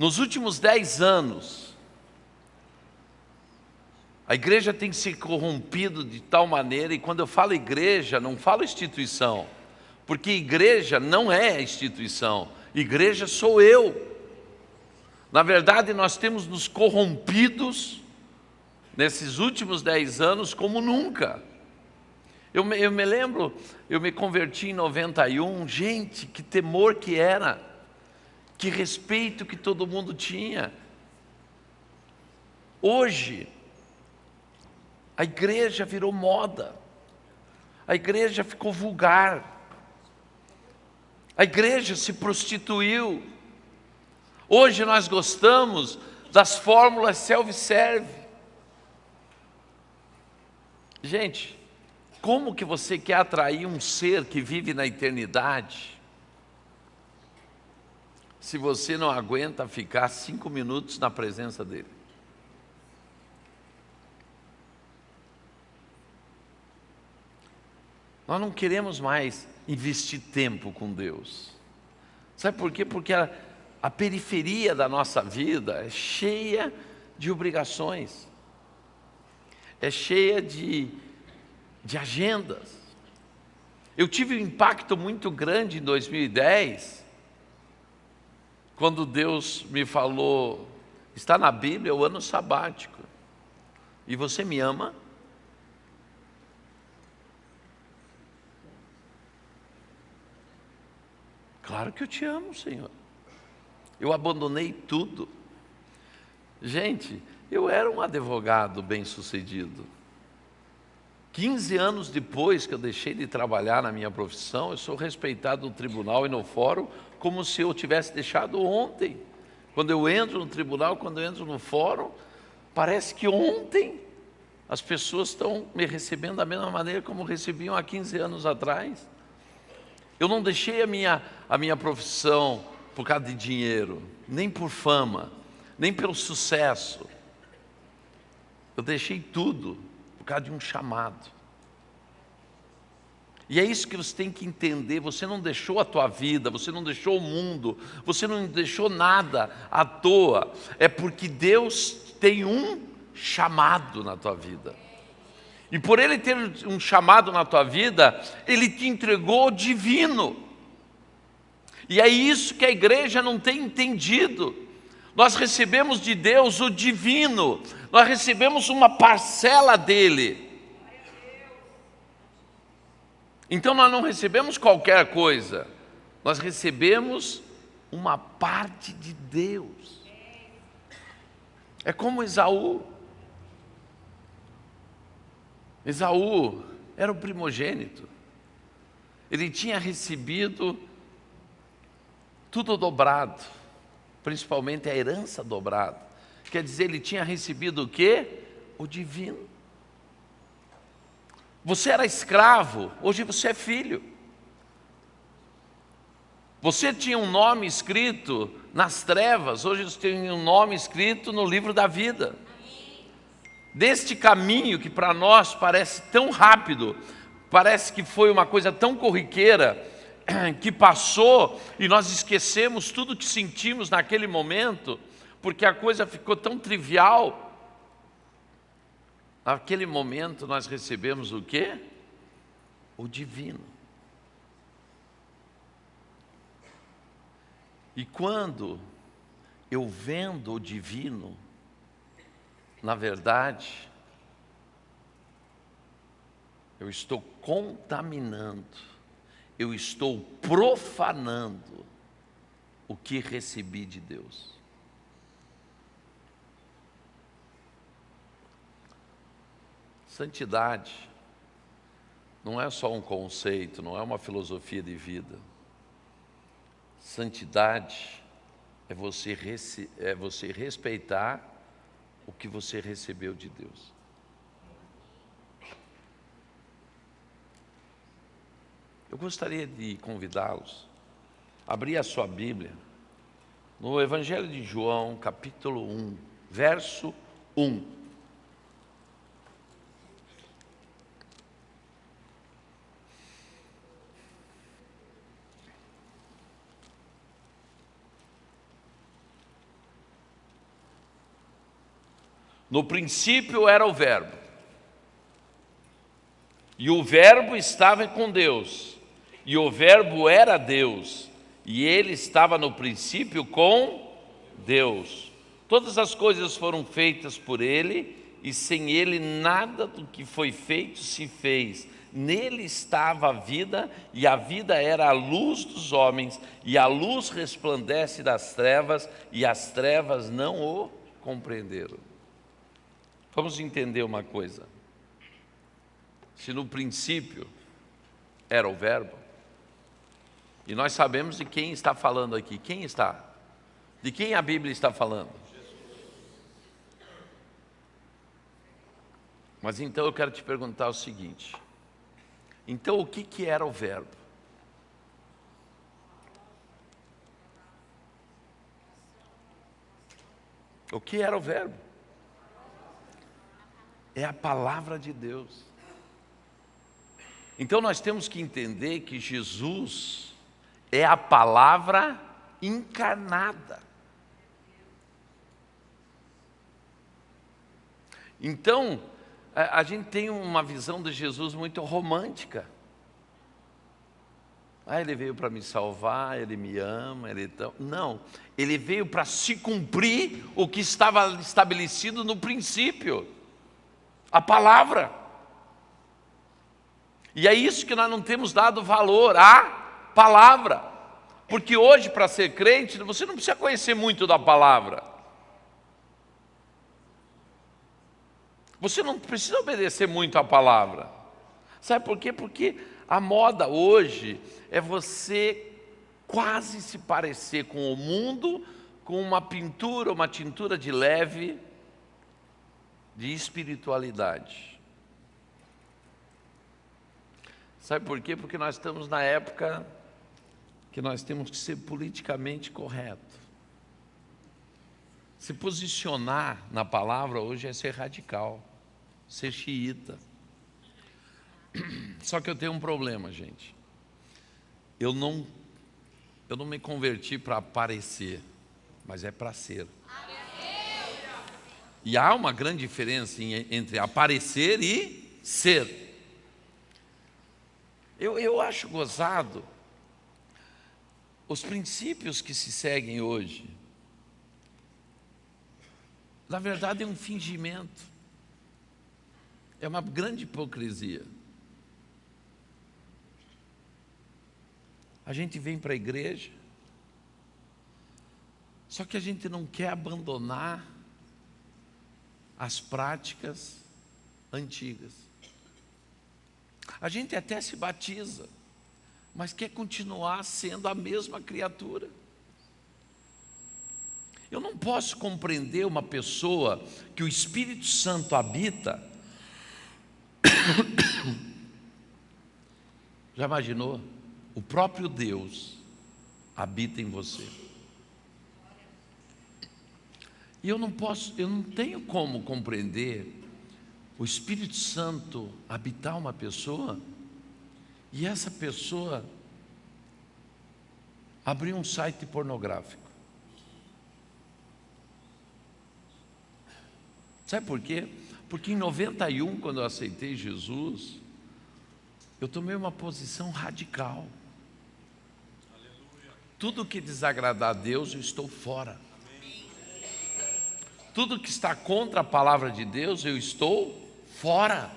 Nos últimos 10 anos, a igreja tem se corrompido de tal maneira, e quando eu falo igreja, não falo instituição, porque igreja não é instituição, igreja sou eu. Na verdade, nós temos nos corrompidos nesses últimos 10 anos como nunca. Eu me lembro, eu me converti em 91, gente, que temor que era, que respeito que todo mundo tinha. Hoje, a igreja virou moda, a igreja ficou vulgar, a igreja se prostituiu. Hoje nós gostamos das fórmulas self-serve. Gente, como que você quer atrair um ser que vive na eternidade, se você não aguenta ficar 5 minutos na presença dele? Nós não queremos mais investir tempo com Deus. Sabe por quê? Porque a periferia da nossa vida é cheia de obrigações, é cheia de agendas. Eu tive um impacto muito grande em 2010, quando Deus me falou, está na Bíblia o ano sabático, e você me ama? Claro que eu te amo, Senhor. Eu abandonei tudo. Gente, eu era um advogado bem-sucedido. 15 anos depois que eu deixei de trabalhar na minha profissão, eu sou respeitado no tribunal e no fórum como se eu tivesse deixado ontem. Quando eu entro no tribunal, quando eu entro no fórum, parece que ontem as pessoas estão me recebendo da mesma maneira como recebiam há 15 anos atrás. Eu não deixei a minha profissão por causa de dinheiro, nem por fama, nem pelo sucesso. Eu deixei tudo por causa de um chamado. E é isso que você tem que entender. Você não deixou a tua vida, você não deixou o mundo, você não deixou nada à toa. É porque Deus tem um chamado na tua vida. E por Ele ter um chamado na tua vida, Ele te entregou o divino. E é isso que a igreja não tem entendido. Nós recebemos de Deus o divino, nós recebemos uma parcela dele. Então nós não recebemos qualquer coisa, nós recebemos uma parte de Deus. É como Esaú. Esaú era o primogênito. Ele tinha recebido tudo dobrado, principalmente a herança dobrada. Quer dizer, ele tinha recebido o quê? O divino. Você era escravo, hoje você é filho. Você tinha um nome escrito nas trevas, hoje você tem um nome escrito no livro da vida. Deste caminho que para nós parece tão rápido, parece que foi uma coisa tão corriqueira, que passou e nós esquecemos tudo que sentimos naquele momento, porque a coisa ficou tão trivial. Naquele momento nós recebemos o quê? O divino. E quando eu vendo o divino, na verdade, eu estou contaminando, eu estou profanando o que recebi de Deus. Santidade não é só um conceito, não é uma filosofia de vida. Santidade é você respeitar o que você recebeu de Deus. Eu gostaria de convidá-los a abrir a sua Bíblia no Evangelho de João, capítulo 1, verso 1. No princípio era o Verbo, e o Verbo estava com Deus, e o Verbo era Deus, e ele estava no princípio com Deus. Todas as coisas foram feitas por ele, e sem ele nada do que foi feito se fez. Nele estava a vida, e a vida era a luz dos homens, e a luz resplandece das trevas, e as trevas não o compreenderam. Vamos entender uma coisa. Se no princípio era o Verbo, e nós sabemos de quem está falando aqui. Quem está? De quem a Bíblia está falando? Mas então eu quero te perguntar o seguinte: então o que era o Verbo? O que era o Verbo? É a palavra de Deus. Então nós temos que entender que Jesus é a palavra encarnada. Então, a gente tem uma visão de Jesus muito romântica. Ele veio para me salvar, ele me ama, Não, ele veio para se cumprir o que estava estabelecido no princípio, a palavra. E é isso que nós não temos dado valor, à palavra. Porque hoje, para ser crente, você não precisa conhecer muito da palavra. Você não precisa obedecer muito à palavra. Sabe por quê? Porque a moda hoje é você quase se parecer com o mundo, com uma pintura, uma tintura de leve, de espiritualidade. Sabe por quê? Porque nós estamos na época que nós temos que ser politicamente correto. Se posicionar na palavra hoje é ser radical, ser xiita. Só que eu tenho um problema, gente. Eu não me converti para aparecer, mas é para ser. E há uma grande diferença entre aparecer e ser. Eu acho gozado os princípios que se seguem hoje. Na verdade é um fingimento, é uma grande hipocrisia. A gente vem para a igreja, só que a gente não quer abandonar as práticas antigas. A gente até se batiza, mas quer continuar sendo a mesma criatura. Eu não posso compreender uma pessoa que o Espírito Santo habita. Já imaginou? O próprio Deus habita em você. E eu não tenho como compreender o Espírito Santo habitar uma pessoa e essa pessoa abrir um site pornográfico. Sabe por quê? Porque em 91, quando eu aceitei Jesus, eu tomei uma posição radical. Tudo que desagradar a Deus, eu estou fora. Tudo que está contra a palavra de Deus, eu estou fora.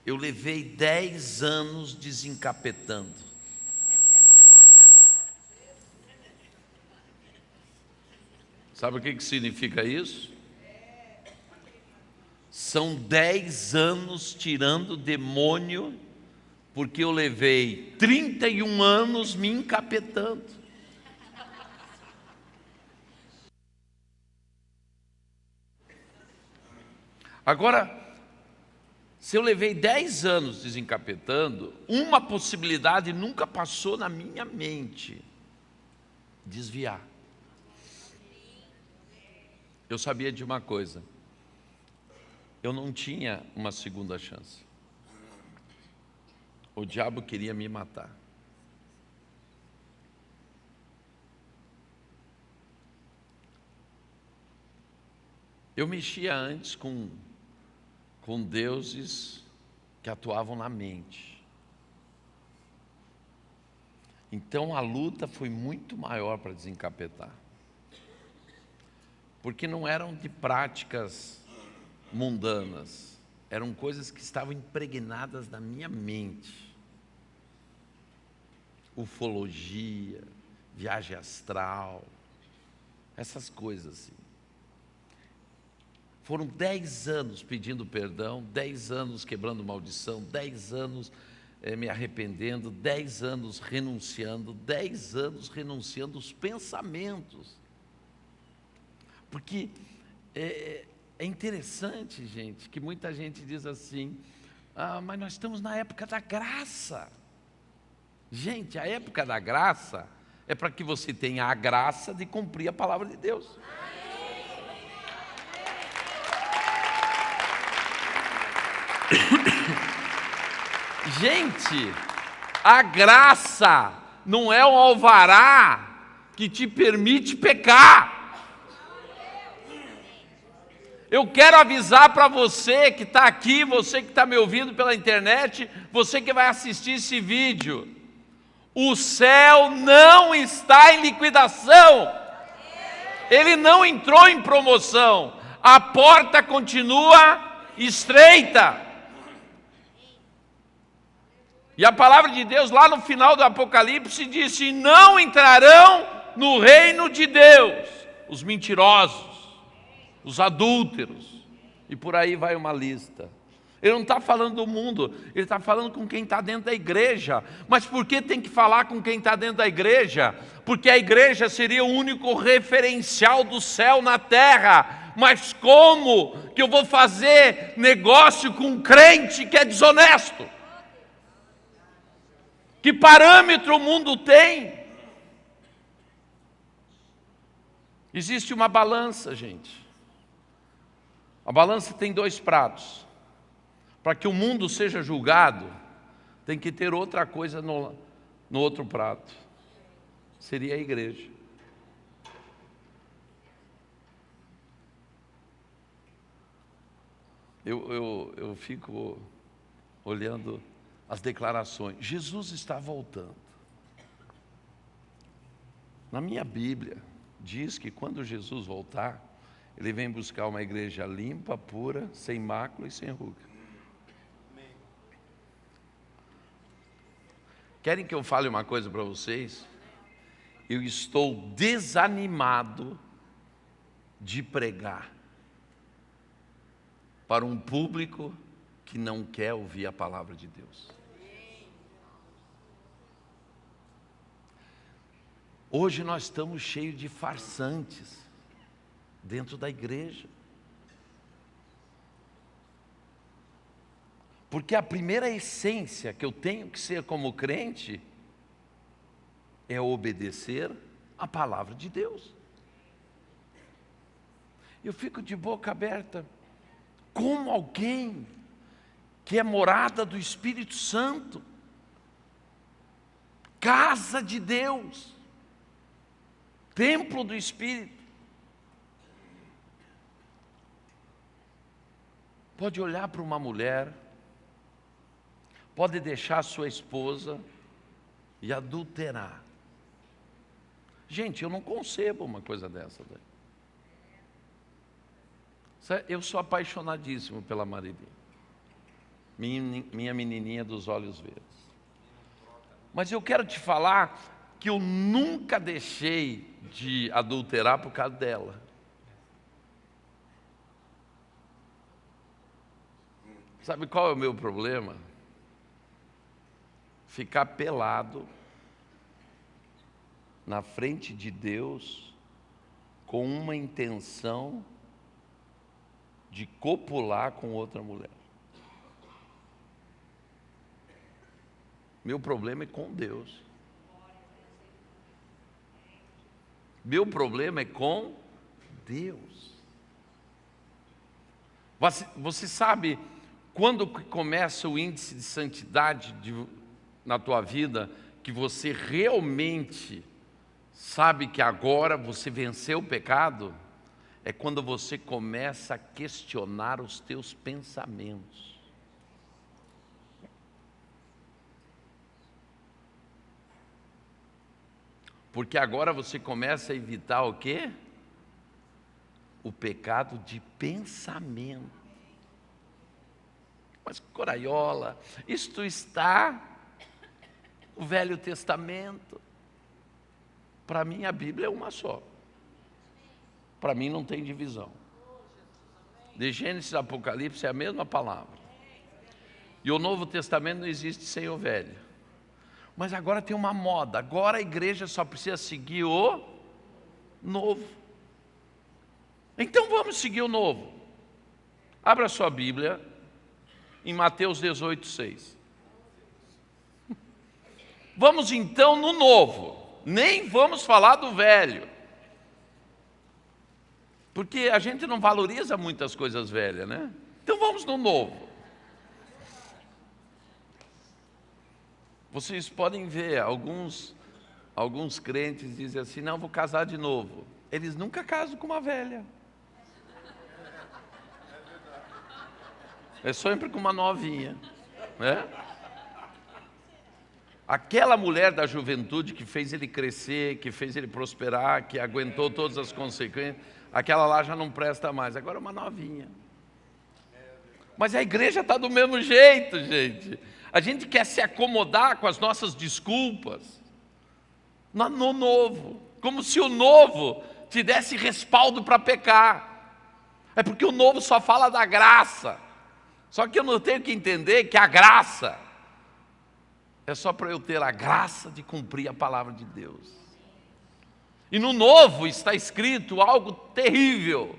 Eu levei 10 anos desencapetando. Sabe o que significa isso? São 10 anos tirando demônio, porque eu levei 31 anos me encapetando. Agora, se eu levei 10 anos desencapetando, uma possibilidade nunca passou na minha mente: desviar. Eu sabia de uma coisa: eu não tinha uma segunda chance. O diabo queria me matar. Eu mexia antes com deuses que atuavam na mente. Então a luta foi muito maior para desencapetar. Porque não eram de práticas mundanas, eram coisas que estavam impregnadas na minha mente. Ufologia, viagem astral, essas coisas assim. Foram 10 anos pedindo perdão, 10 anos quebrando maldição, 10 anos me arrependendo, 10 anos renunciando, 10 anos renunciando os pensamentos. Porque é interessante, gente, que muita gente diz assim, mas nós estamos na época da graça. Gente, a época da graça é para que você tenha a graça de cumprir a palavra de Deus. Gente, a graça não é um alvará que te permite pecar. Eu quero avisar para você que está aqui, você que está me ouvindo pela internet, você que vai assistir esse vídeo, o céu não está em liquidação, ele não entrou em promoção, a porta continua estreita. E a palavra de Deus lá no final do Apocalipse disse: não entrarão no reino de Deus os mentirosos, os adúlteros, e por aí vai uma lista. Ele não está falando do mundo, ele está falando com quem está dentro da igreja. Mas por que tem que falar com quem está dentro da igreja? Porque a igreja seria o único referencial do céu na terra. Mas como que eu vou fazer negócio com um crente que é desonesto? Que parâmetro o mundo tem? Existe uma balança, gente. A balança tem 2 pratos. Para que o mundo seja julgado, tem que ter outra coisa no outro prato. Seria a igreja. Eu fico olhando as declarações. Jesus está voltando. Na minha Bíblia, diz que quando Jesus voltar, Ele vem buscar uma igreja limpa, pura, sem mácula e sem ruga. Querem que eu fale uma coisa para vocês? Eu estou desanimado de pregar para um público que não quer ouvir a palavra de Deus. Hoje nós estamos cheios de farsantes dentro da igreja. Porque a primeira essência que eu tenho que ser como crente é obedecer a palavra de Deus. Eu fico de boca aberta. Como alguém que é morada do Espírito Santo, casa de Deus, templo do Espírito, pode olhar para uma mulher, pode deixar sua esposa e adulterar. Gente, eu não concebo uma coisa dessa. Eu sou apaixonadíssimo pela Marilinha, minha menininha dos olhos verdes. Mas eu quero te falar que eu nunca deixei de adulterar por causa dela. Sabe qual é o meu problema? Ficar pelado na frente de Deus com uma intenção de copular com outra mulher. Meu problema é com Deus. Meu problema é com Deus. Você sabe quando começa o índice de santidade na tua vida, que você realmente sabe que agora você venceu o pecado? é quando você começa a questionar os teus pensamentos. Porque agora você começa a evitar o quê? O pecado de pensamento. Mas coraiola, isto está no Velho Testamento. Para mim a Bíblia é uma só. Para mim não tem divisão. De Gênesis a Apocalipse é a mesma palavra. E o Novo Testamento não existe sem o Velho. Mas agora tem uma moda. Agora a igreja só precisa seguir o Novo. Então vamos seguir o Novo. Abra sua Bíblia em Mateus 18:6. Vamos então no Novo. Nem vamos falar do Velho. Porque a gente não valoriza muitas coisas velhas, né? Então vamos no Novo. Vocês podem ver, alguns crentes dizem assim, não, vou casar de novo. Eles nunca casam com uma velha. É sempre com uma novinha, né? Aquela mulher da juventude que fez ele crescer, que fez ele prosperar, que aguentou todas as consequências, aquela lá já não presta mais, agora é uma novinha. Mas a igreja está do mesmo jeito, gente. A gente quer se acomodar com as nossas desculpas no novo, como se o novo te desse respaldo para pecar. É porque o novo só fala da graça. Só que eu não tenho que entender que a graça é só para eu ter a graça de cumprir a palavra de Deus. E no novo está escrito algo terrível,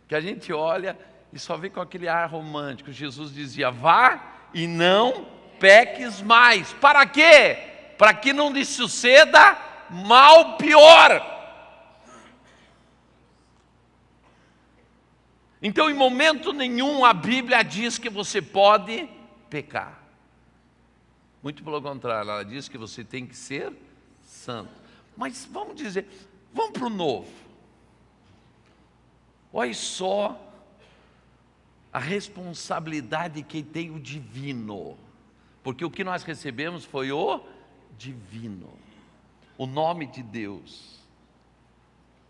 que a gente olha e só vê com aquele ar romântico. Jesus dizia, vá e não peques mais. Para quê? Para que não lhe suceda mal pior. Então, em momento nenhum, a Bíblia diz que você pode pecar. Muito pelo contrário, ela diz que você tem que ser santo. Mas vamos dizer, vamos para o novo. Olha só a responsabilidade que tem o divino. Porque o que nós recebemos foi o divino, o nome de Deus.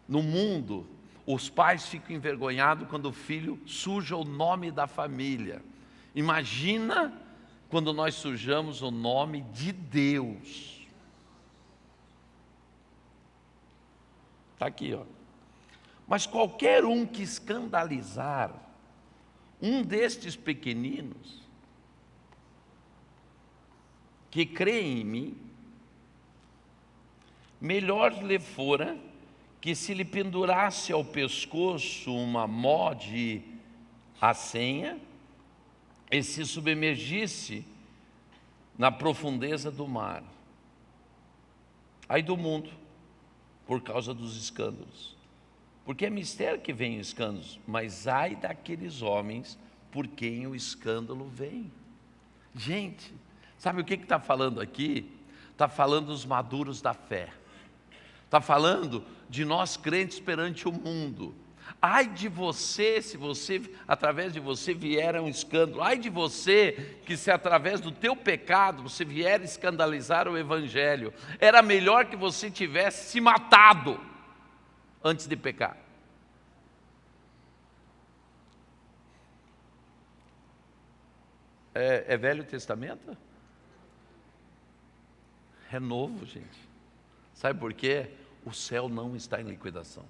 No mundo, os pais ficam envergonhados quando o filho suja o nome da família. Imagina quando nós sujamos o nome de Deus. Está aqui, ó. Mas qualquer um que escandalizar um destes pequeninos que crê em mim, melhor lhe fora que se lhe pendurasse ao pescoço uma mó de acenha e se submergisse na profundeza do mar. Ai do mundo, por causa dos escândalos. Porque é mistério que vem escândalos, mas ai daqueles homens por quem o escândalo vem. Gente, sabe o que está falando aqui? Está falando dos maduros da fé. Está falando de nós crentes perante o mundo. Ai de você, se através de você vier um escândalo. Ai de você, que se através do teu pecado você vier escandalizar o Evangelho. Era melhor que você tivesse se matado antes de pecar. É Velho Testamento? É novo, gente. Sabe por quê? O céu não está em liquidação.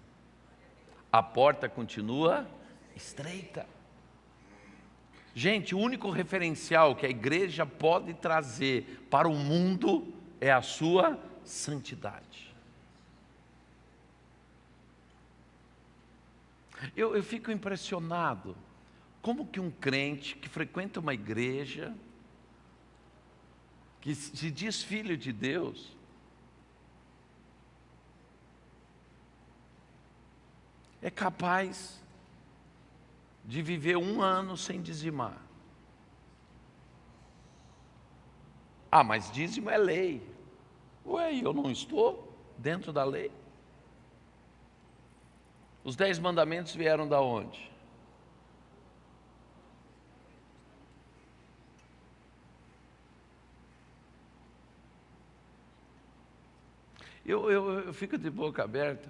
A porta continua estreita. Gente, o único referencial que a igreja pode trazer para o mundo é a sua santidade. Eu fico impressionado. Como que um crente que frequenta uma igreja, que se diz filho de Deus, é capaz de viver 1 ano sem dizimar? Ah, mas dízimo é lei. Ué, eu não estou dentro da lei? Os 10 mandamentos vieram da onde? Eu fico de boca aberta.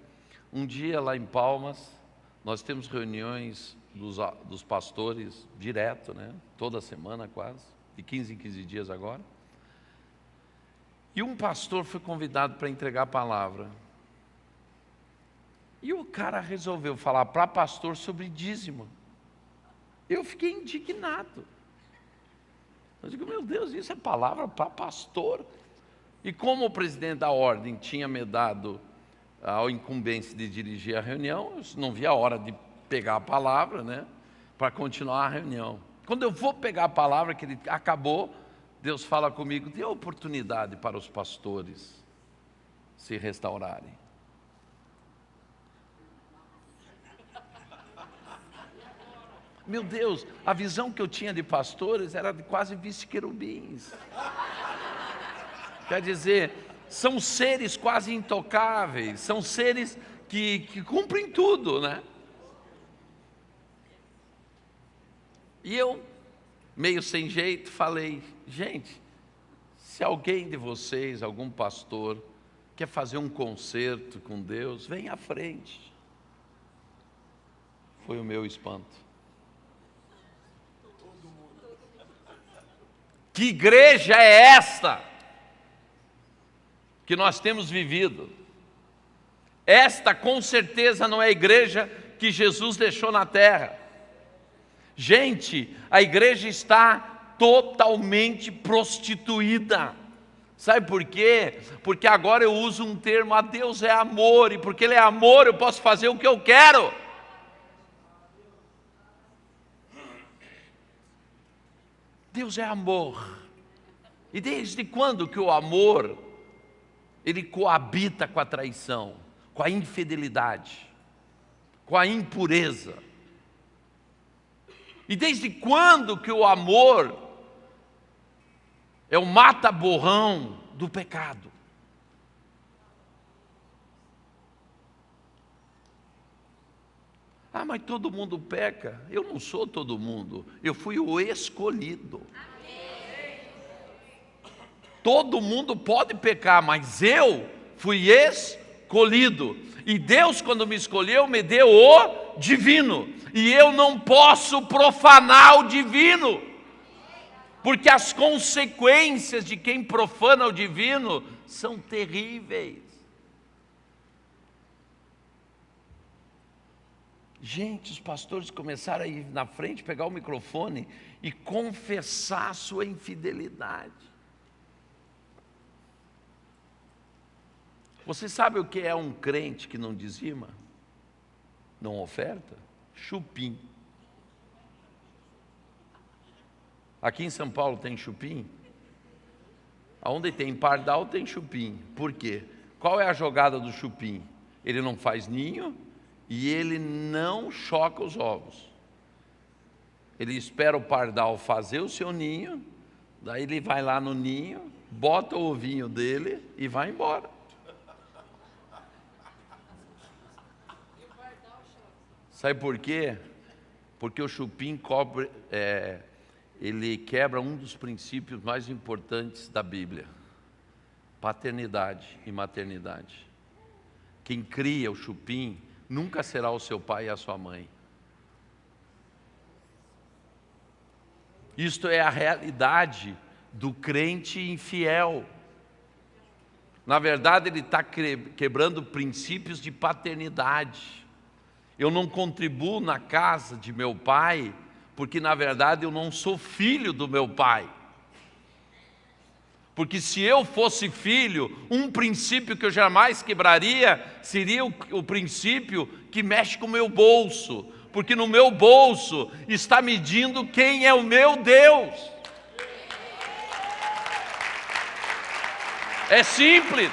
Um dia lá em Palmas, nós temos reuniões dos pastores direto, né? Toda semana quase, de 15 em 15 dias agora. E um pastor foi convidado para entregar a palavra. E o cara resolveu falar para pastor sobre dízimo. Eu fiquei indignado. Eu digo, meu Deus, isso é palavra para pastor? E como o presidente da ordem tinha me dado a incumbência de dirigir a reunião, eu não via a hora de pegar a palavra, né, para continuar a reunião. Quando eu vou pegar a palavra, que ele acabou, Deus fala comigo, dê oportunidade para os pastores se restaurarem. Meu Deus, a visão que eu tinha de pastores era de quase vice-querubins. Quer dizer, são seres quase intocáveis, são seres que cumprem tudo, né? E eu, meio sem jeito, falei, gente, se alguém de vocês, algum pastor, quer fazer um concerto com Deus, vem à frente. Foi o meu espanto. Que igreja é esta que nós temos vivido? Esta com certeza não é a igreja que Jesus deixou na terra. Gente, a igreja está totalmente prostituída. Sabe por quê? Porque agora eu uso um termo, a Deus é amor, e porque Ele é amor eu posso fazer o que eu quero. Deus é amor. E desde quando que o amor, ele coabita com a traição, com a infidelidade, com a impureza? E desde quando que o amor é o mata-borrão do pecado? Ah, mas todo mundo peca. Eu não sou todo mundo, eu fui o escolhido. Todo mundo pode pecar, mas eu fui escolhido. E Deus, quando me escolheu, me deu o divino. E eu não posso profanar o divino, porque as consequências de quem profana o divino são terríveis. Gente, os pastores começaram a ir na frente, pegar o microfone e confessar a sua infidelidade. Você sabe o que é um crente que não dizima? Não oferta? Chupim. Aqui em São Paulo tem chupim? Aonde tem pardal tem chupim. Por quê? Qual é a jogada do chupim? Ele não faz ninho e ele não choca os ovos. Ele espera o pardal fazer o seu ninho, daí ele vai lá no ninho, bota o ovinho dele e vai embora. Sabe por quê? Porque o chupim ele quebra um dos princípios mais importantes da Bíblia: paternidade e maternidade. Quem cria o chupim nunca será o seu pai e a sua mãe. Isto é a realidade do crente infiel. Na verdade, ele está quebrando princípios de paternidade. Eu não contribuo na casa de meu pai, porque na verdade eu não sou filho do meu pai. Porque se eu fosse filho, um princípio que eu jamais quebraria seria o princípio que mexe com o meu bolso. Porque no meu bolso está medindo quem é o meu Deus. É simples.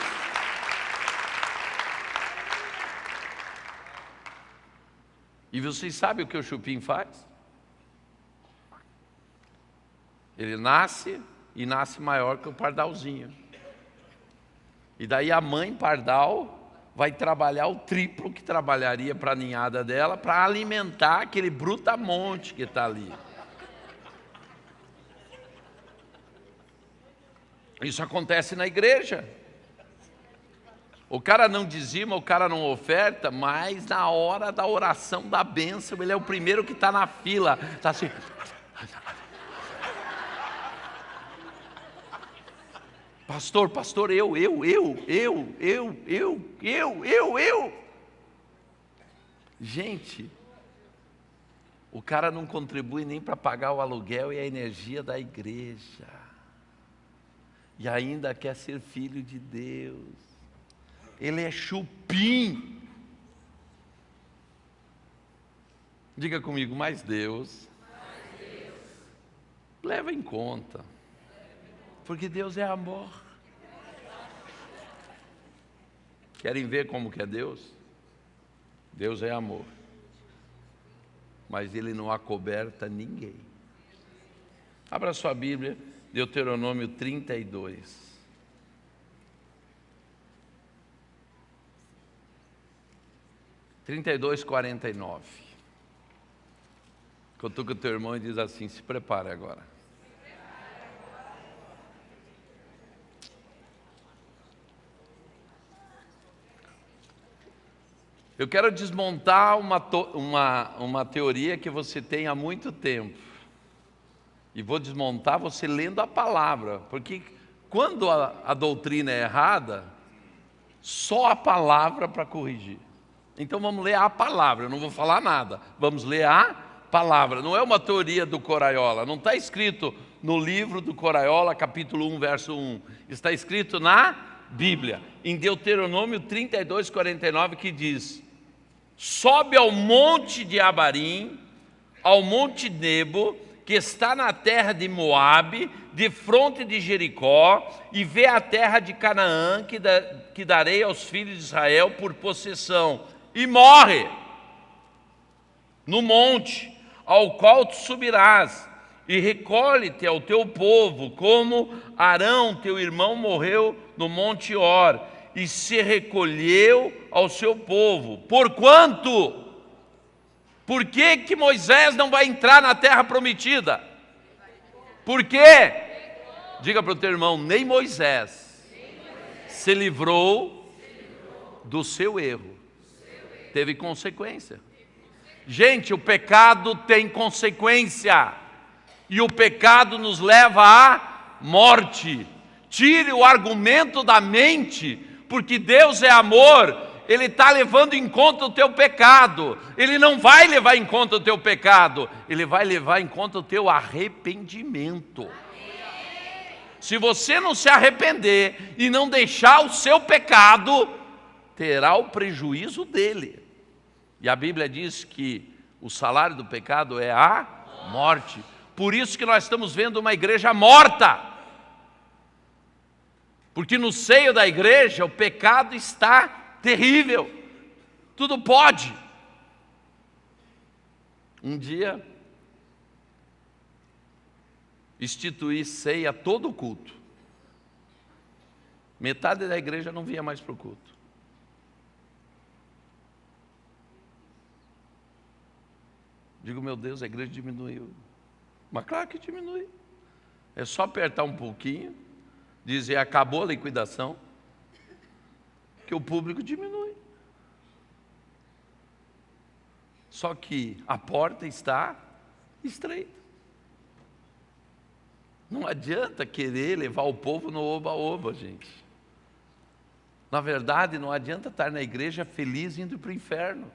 E vocês sabem o que o chupim faz? Ele nasce e nasce maior que o pardalzinho. E daí a mãe pardal vai trabalhar o triplo que trabalharia para a ninhada dela, para alimentar aquele brutamonte que está ali. Isso acontece na igreja. O cara não dizima, o cara não oferta, mas na hora da oração da bênção, ele é o primeiro que está na fila. Está assim. Pastor, eu. Gente, o cara não contribui nem para pagar o aluguel e a energia da igreja. E ainda quer ser filho de Deus. Ele é chupim. Diga comigo, mas Deus leva em conta. Porque Deus é amor. Querem ver como que é Deus? Deus é amor. Mas Ele não acoberta ninguém. Abra sua Bíblia, Deuteronômio 32. 32:49. Cutuca o teu irmão e diz assim: se prepare agora. Eu quero desmontar uma teoria que você tem há muito tempo. E vou desmontar você lendo a palavra. Porque quando a doutrina é errada, só a palavra para corrigir. Então vamos ler a palavra, eu não vou falar nada. Vamos ler a palavra. Não é uma teoria do Coraiola. Não está escrito no livro do Coraiola, capítulo 1, verso 1. Está escrito na Bíblia, em Deuteronômio 32:49, que diz: sobe ao monte de Abarim, ao monte Nebo, que está na terra de Moabe, de fronte de Jericó, e vê a terra de Canaã, que darei aos filhos de Israel por possessão, e morre no monte ao qual tu subirás, e recolhe-te ao teu povo, como Arão, teu irmão, morreu no monte Hor, e se recolheu ao seu povo. Porquanto? Por que que Moisés não vai entrar na terra prometida? Por quê? Diga para o teu irmão, nem Moisés se livrou do seu erro. Teve consequência. Gente, o pecado tem consequência. E o pecado nos leva à morte. Tire o argumento da mente, porque Deus é amor. Ele está levando em conta o teu pecado. Ele não vai levar em conta o teu pecado. Ele vai levar em conta o teu arrependimento. Se você não se arrepender e não deixar o seu pecado, terá o prejuízo dele. E a Bíblia diz que o salário do pecado é a morte. Por isso que nós estamos vendo uma igreja morta. Porque no seio da igreja o pecado está terrível. Tudo pode. Um dia, instituir ceia todo o culto. Metade da igreja não vinha mais para o culto. Digo, meu Deus, a igreja diminuiu. Mas claro que diminui. É só apertar um pouquinho, dizer acabou a liquidação, que o público diminui. Só que a porta está estreita. Não adianta querer levar o povo no oba-oba, gente. Na verdade, não adianta estar na igreja feliz indo para o inferno.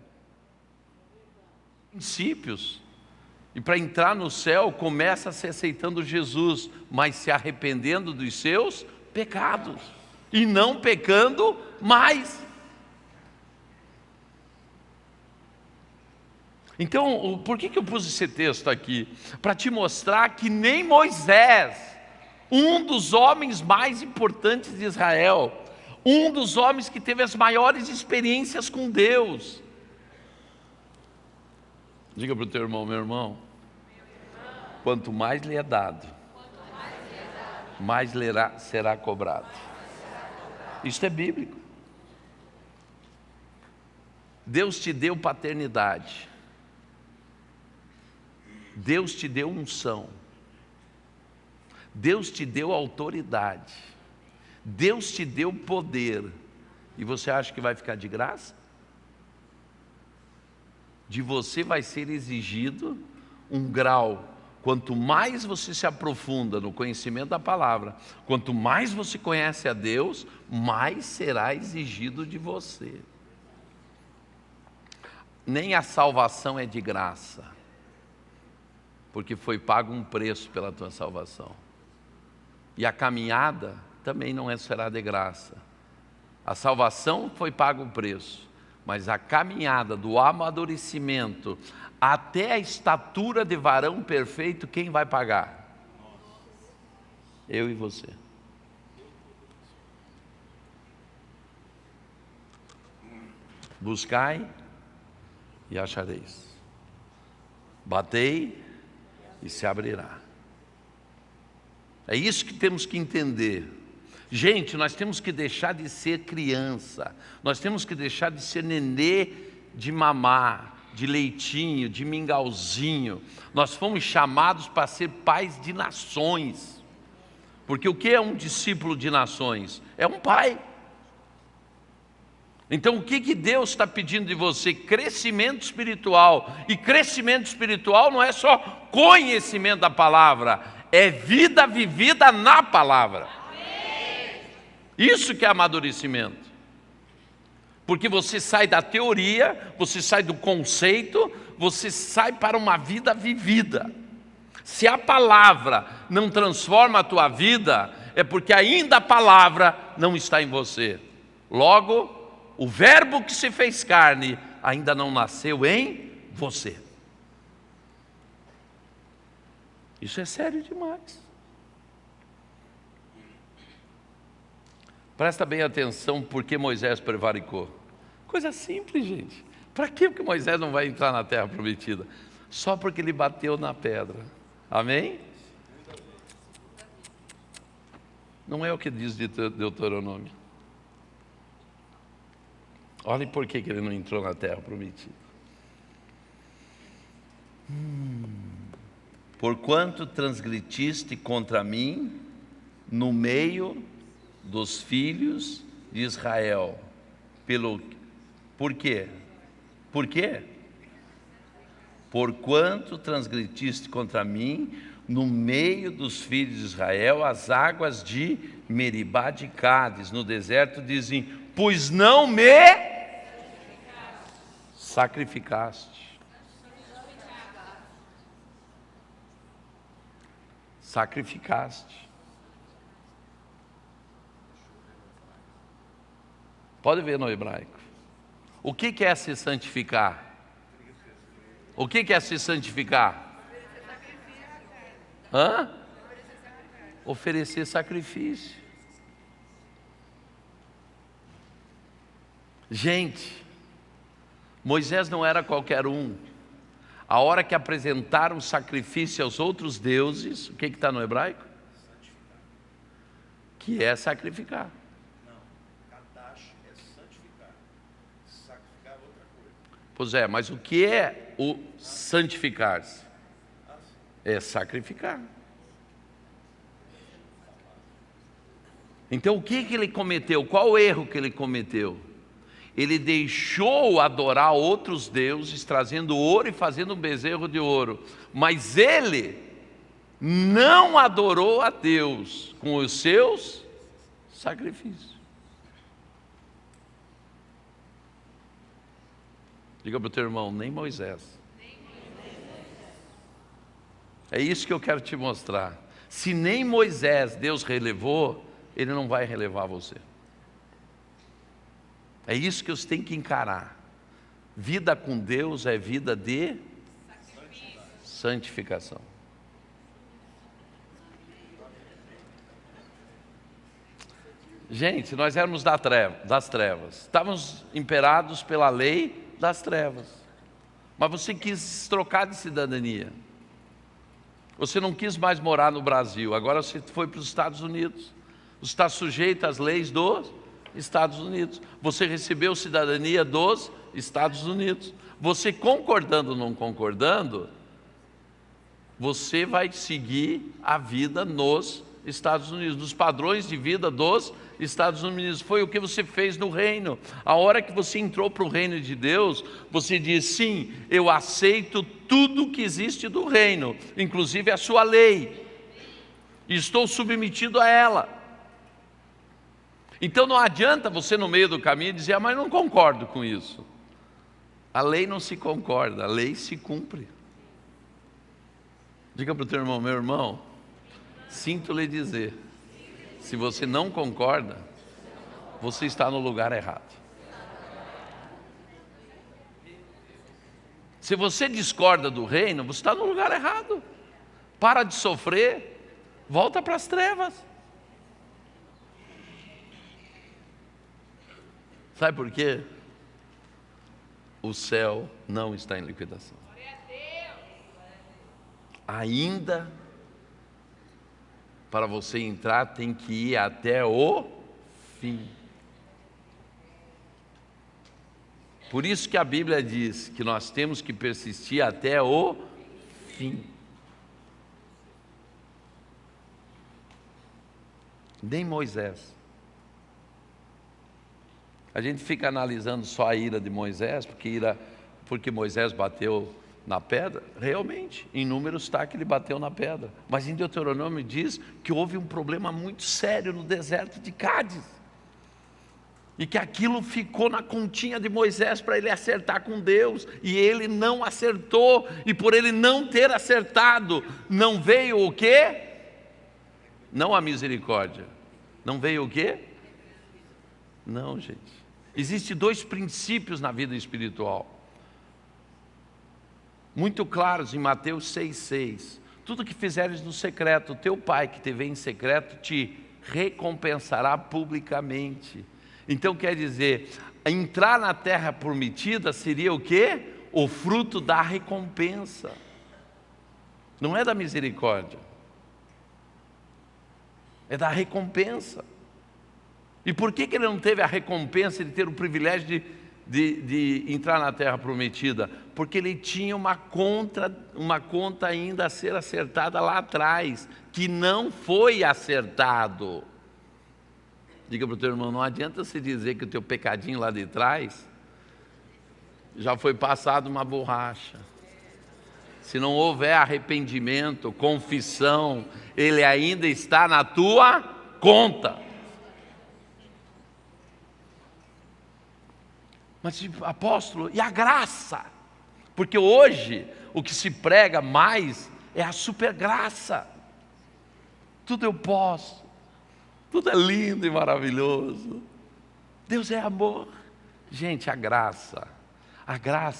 Princípios. E para entrar no céu, começa se aceitando Jesus, mas se arrependendo dos seus pecados. E não pecando mais. Então, por que eu pus esse texto aqui? Para te mostrar que nem Moisés, um dos homens mais importantes de Israel, um dos homens que teve as maiores experiências com Deus. Diga para o teu irmão, meu irmão, quanto mais lhe é dado, mais será cobrado. Isso é bíblico. Deus te deu paternidade. Deus te deu unção. Deus te deu autoridade. Deus te deu poder. E você acha que vai ficar de graça? De você vai ser exigido um grau. Quanto mais você se aprofunda no conhecimento da palavra, quanto mais você conhece a Deus, mais será exigido de você. Nem a salvação é de graça, porque foi pago um preço pela tua salvação. E a caminhada também não será de graça. A salvação foi pago um preço, mas a caminhada do amadurecimento até a estatura de varão perfeito, quem vai pagar? Eu e você. Buscai e achareis. Batei e se abrirá. É isso que temos que entender. Gente, nós temos que deixar de ser criança. Nós temos que deixar de ser nenê de mamar, de leitinho, de mingauzinho. Nós fomos chamados para ser pais de nações. Porque o que é um discípulo de nações? É um pai. Então o que Deus está pedindo de você? Crescimento espiritual. E crescimento espiritual não é só conhecimento da palavra, é vida vivida na palavra. Isso que é amadurecimento. Porque você sai da teoria, você sai do conceito, você sai para uma vida vivida. Se a palavra não transforma a tua vida, é porque ainda a palavra não está em você. Logo, o verbo que se fez carne ainda não nasceu em você. Isso é sério demais. Presta bem atenção porque Moisés prevaricou. Coisa simples, gente. Para que Moisés não vai entrar na terra prometida? Só porque ele bateu na pedra. Amém? Não é o que diz Deuteronômio. Olhem por que ele não entrou na terra prometida. Porquanto transgrediste contra mim no meio dos filhos de Israel. Por quê? Por quê? Porquanto transgrediste contra mim no meio dos filhos de Israel as águas de Meribá de Cádiz, no deserto dizem, pois não me sacrificaste. Sacrificaste. Pode ver no hebraico. O que é se santificar? O que é se santificar? Hã? Oferecer sacrifício. Gente, Moisés não era qualquer um. A hora que apresentaram sacrifício aos outros deuses, o que está no hebraico? Que é sacrificar. Pois é, mas o que é o santificar-se? É sacrificar. Então o que ele cometeu? Qual o erro que ele cometeu? Ele deixou adorar outros deuses, trazendo ouro e fazendo um bezerro de ouro. Mas ele não adorou a Deus com os seus sacrifícios. Diga para o teu irmão, nem Moisés. É isso que eu quero te mostrar. Se nem Moisés Deus relevou, Ele não vai relevar você. É isso que você tem que encarar. Vida com Deus é vida de santificação. Gente, nós éramos das trevas. Estávamos imperados pela lei das trevas. Mas você quis trocar de cidadania. Você não quis mais morar no Brasil. Agora você foi para os Estados Unidos. Você está sujeito às leis dos Estados Unidos. Você recebeu cidadania dos Estados Unidos. Você concordando ou não concordando, você vai seguir a vida nos Estados Unidos, nos padrões de vida dos Estados Unidos. Foi o que você fez no reino. A hora que você entrou para o reino de Deus, você diz: sim, eu aceito tudo que existe do reino, inclusive a sua lei, e estou submetido a ela. Então não adianta você no meio do caminho dizer: mas não concordo com isso. A lei não se concorda, a lei se cumpre. Diga para o teu irmão: meu irmão, sinto lhe dizer, se você não concorda, você está no lugar errado. Se você discorda do reino, você está no lugar errado. Para de sofrer, volta para as trevas. Sabe por quê? O céu não está em liquidação. Ainda, para você entrar, tem que ir até o fim. Por isso que a Bíblia diz que nós temos que persistir até o fim. Nem Moisés. A gente fica analisando só a ira de Moisés, porque Moisés bateu na pedra. Realmente, em Números está que ele bateu na pedra. Mas em Deuteronômio diz que houve um problema muito sério no deserto de Cádiz. E que aquilo ficou na continha de Moisés para ele acertar com Deus. E ele não acertou. E por ele não ter acertado, não veio o quê? Não a misericórdia. Não veio o quê? Não, gente. Existem dois princípios na vida espiritual, muito claros em Mateus 6,6. Tudo que fizeres no secreto, teu pai que te vê em secreto te recompensará publicamente. Então quer dizer, entrar na terra prometida seria o quê? O fruto da recompensa. Não é da misericórdia, é da recompensa. E por que ele não teve a recompensa de ter o privilégio de entrar na terra prometida? Porque ele tinha uma conta ainda a ser acertada lá atrás, que não foi acertado. Diga para o teu irmão: não adianta você dizer que o teu pecadinho lá de trás já foi passado uma borracha. Se não houver arrependimento, confissão, ele ainda está na tua conta. Mas, apóstolo, e a graça? Porque hoje o que se prega mais é a supergraça. Tudo eu posso, tudo é lindo e maravilhoso. Deus é amor. Gente, a graça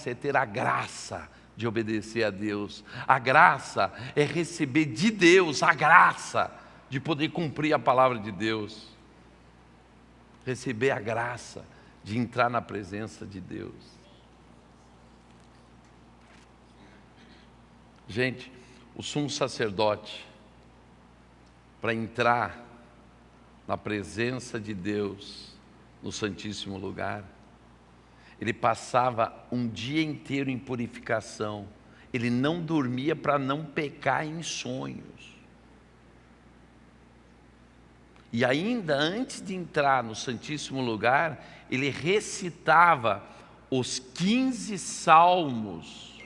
é ter a graça de obedecer a Deus. A graça é receber de Deus a graça de poder cumprir a palavra de Deus. Receber a graça de entrar na presença de Deus. Gente, o sumo sacerdote, para entrar na presença de Deus, no Santíssimo Lugar, ele passava um dia inteiro em purificação. Ele não dormia para não pecar em sonhos. E ainda antes de entrar no Santíssimo Lugar, ele recitava os 15 salmos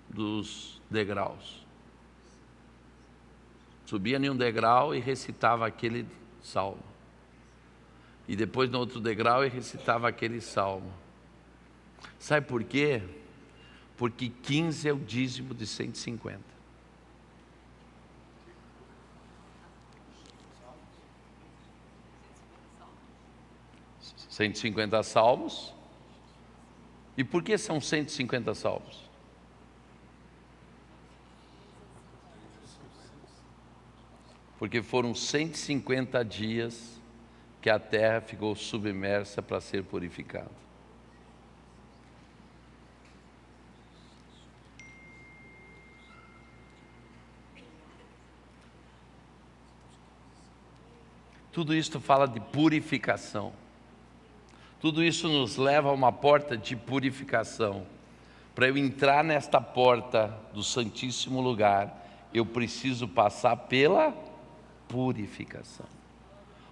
dos degraus. Subia em um degrau e recitava aquele salmo. E depois no outro degrau e recitava aquele salmo. Sabe por quê? Porque 15 é o dízimo de 150. 150 salmos. E por que são 150 salmos? Porque foram 150 dias que a terra ficou submersa para ser purificada. Tudo isso fala de purificação. Tudo isso nos leva a uma porta de purificação. Para eu entrar nesta porta do Santíssimo Lugar, eu preciso passar pela purificação.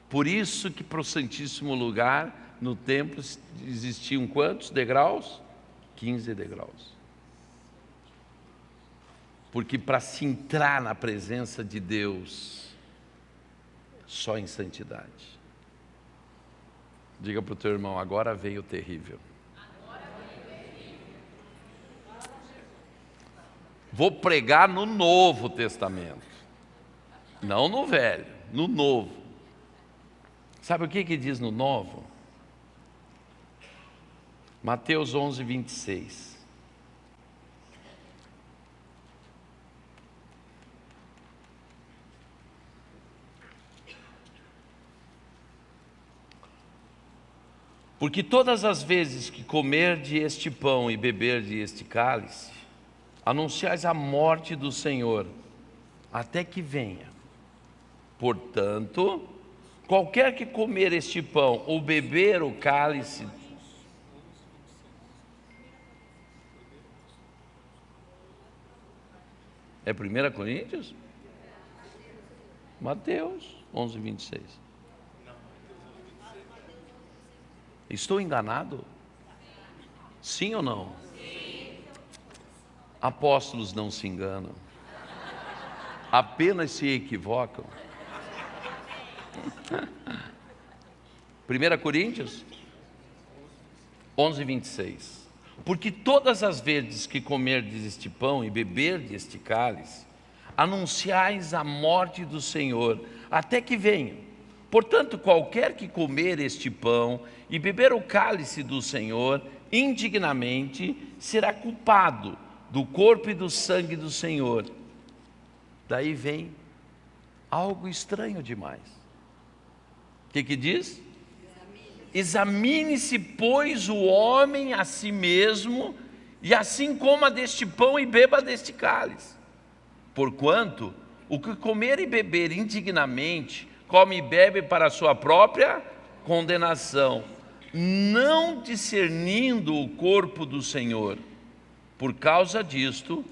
Por isso que para o Santíssimo Lugar, no templo, existiam quantos degraus? 15 degraus. Porque para se entrar na presença de Deus, só em santidade. Diga para o teu irmão, agora veio o terrível. Vou pregar no Novo Testamento, não no Velho, no Novo. Sabe o que diz no Novo? Mateus 11, 26. Porque todas as vezes que comerdes este pão e beberdes este cálice, anunciais a morte do Senhor, até que venha. Portanto, qualquer que comer este pão ou beber o cálice... É 1 Coríntios? Mateus 11, 26. Estou enganado? Sim ou não? Sim. Apóstolos não se enganam, apenas se equivocam. 1 Coríntios 11, 26. Porque todas as vezes que comerdes este pão e beberdes este cálice, anunciais a morte do Senhor, até que venha. Portanto, qualquer que comer este pão e beber o cálice do Senhor indignamente, será culpado do corpo e do sangue do Senhor. Daí vem algo estranho demais. O que diz? Examine-se, pois, o homem a si mesmo, e assim coma deste pão e beba deste cálice. Porquanto, o que comer e beber indignamente, come e bebe para a sua própria condenação, não discernindo o corpo do Senhor. Por causa disto,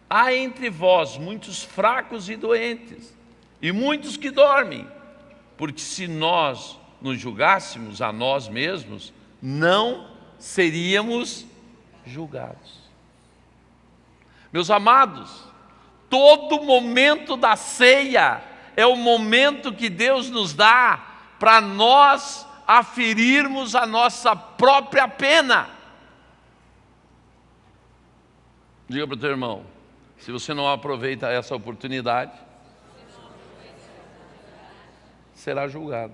há entre vós muitos fracos e doentes, e muitos que dormem, porque se nós nos julgássemos a nós mesmos, não seríamos julgados. Meus amados, todo momento da ceia é o momento que Deus nos dá para nós aferirmos a nossa própria pena. Diga para o teu irmão, se você não aproveita essa oportunidade, será julgado.